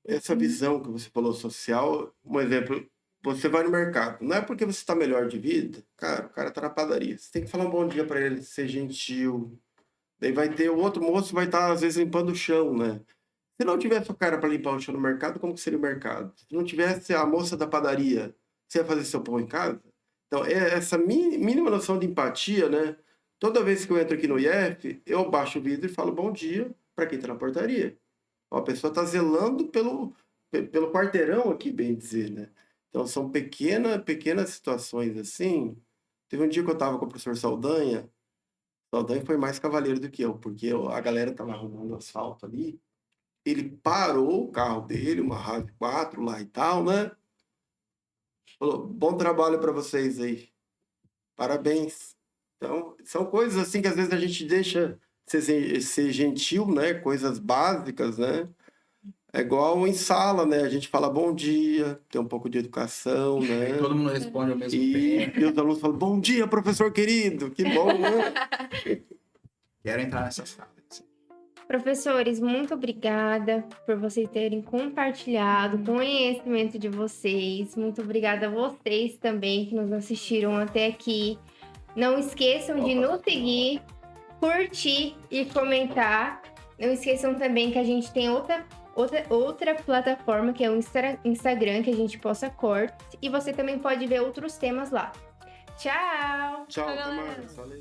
Speaker 3: Essa visão que você falou social, um exemplo, você vai no mercado, não é porque você está melhor de vida, cara, o cara tá na padaria, você tem que falar um bom dia para ele, ser gentil, daí vai ter, o outro moço vai estar às vezes limpando o chão, né? Se não tivesse o cara para limpar o chão no mercado, como que seria o mercado? Se não tivesse a moça da padaria, você ia fazer seu pão em casa? Então, essa mínima noção de empatia, né? Toda vez que eu entro aqui no IF, eu baixo o vidro e falo bom dia para quem está na portaria. A pessoa está zelando pelo quarteirão aqui, bem dizer, né? Então, são pequenas situações assim. Teve um dia que eu estava com o professor Saldanha. Saldanha foi mais cavaleiro do que eu, porque a galera estava arrumando asfalto ali. Ele parou o carro dele, uma RAV4 lá e tal, né? Falou, bom trabalho para vocês aí. Parabéns. Então, são coisas assim que às vezes a gente deixa... Ser gentil, né? Coisas básicas, né? É igual em sala, né? A gente fala bom dia, tem um pouco de educação, né?
Speaker 4: Todo mundo responde ao mesmo tempo.
Speaker 3: E os alunos falam, bom dia, professor querido, que bom, né?
Speaker 4: Quero entrar nessa sala.
Speaker 1: Professores, muito obrigada por vocês terem compartilhado o conhecimento de vocês. Muito obrigada a vocês também que nos assistiram até aqui. Não esqueçam de nos seguir, curtir e comentar. Não esqueçam também que a gente tem outra plataforma, que é o Instagram, que a gente posta cortes. E você também pode ver outros temas lá. Tchau!
Speaker 3: Tchau, até
Speaker 2: galera.
Speaker 3: mais. Valeu.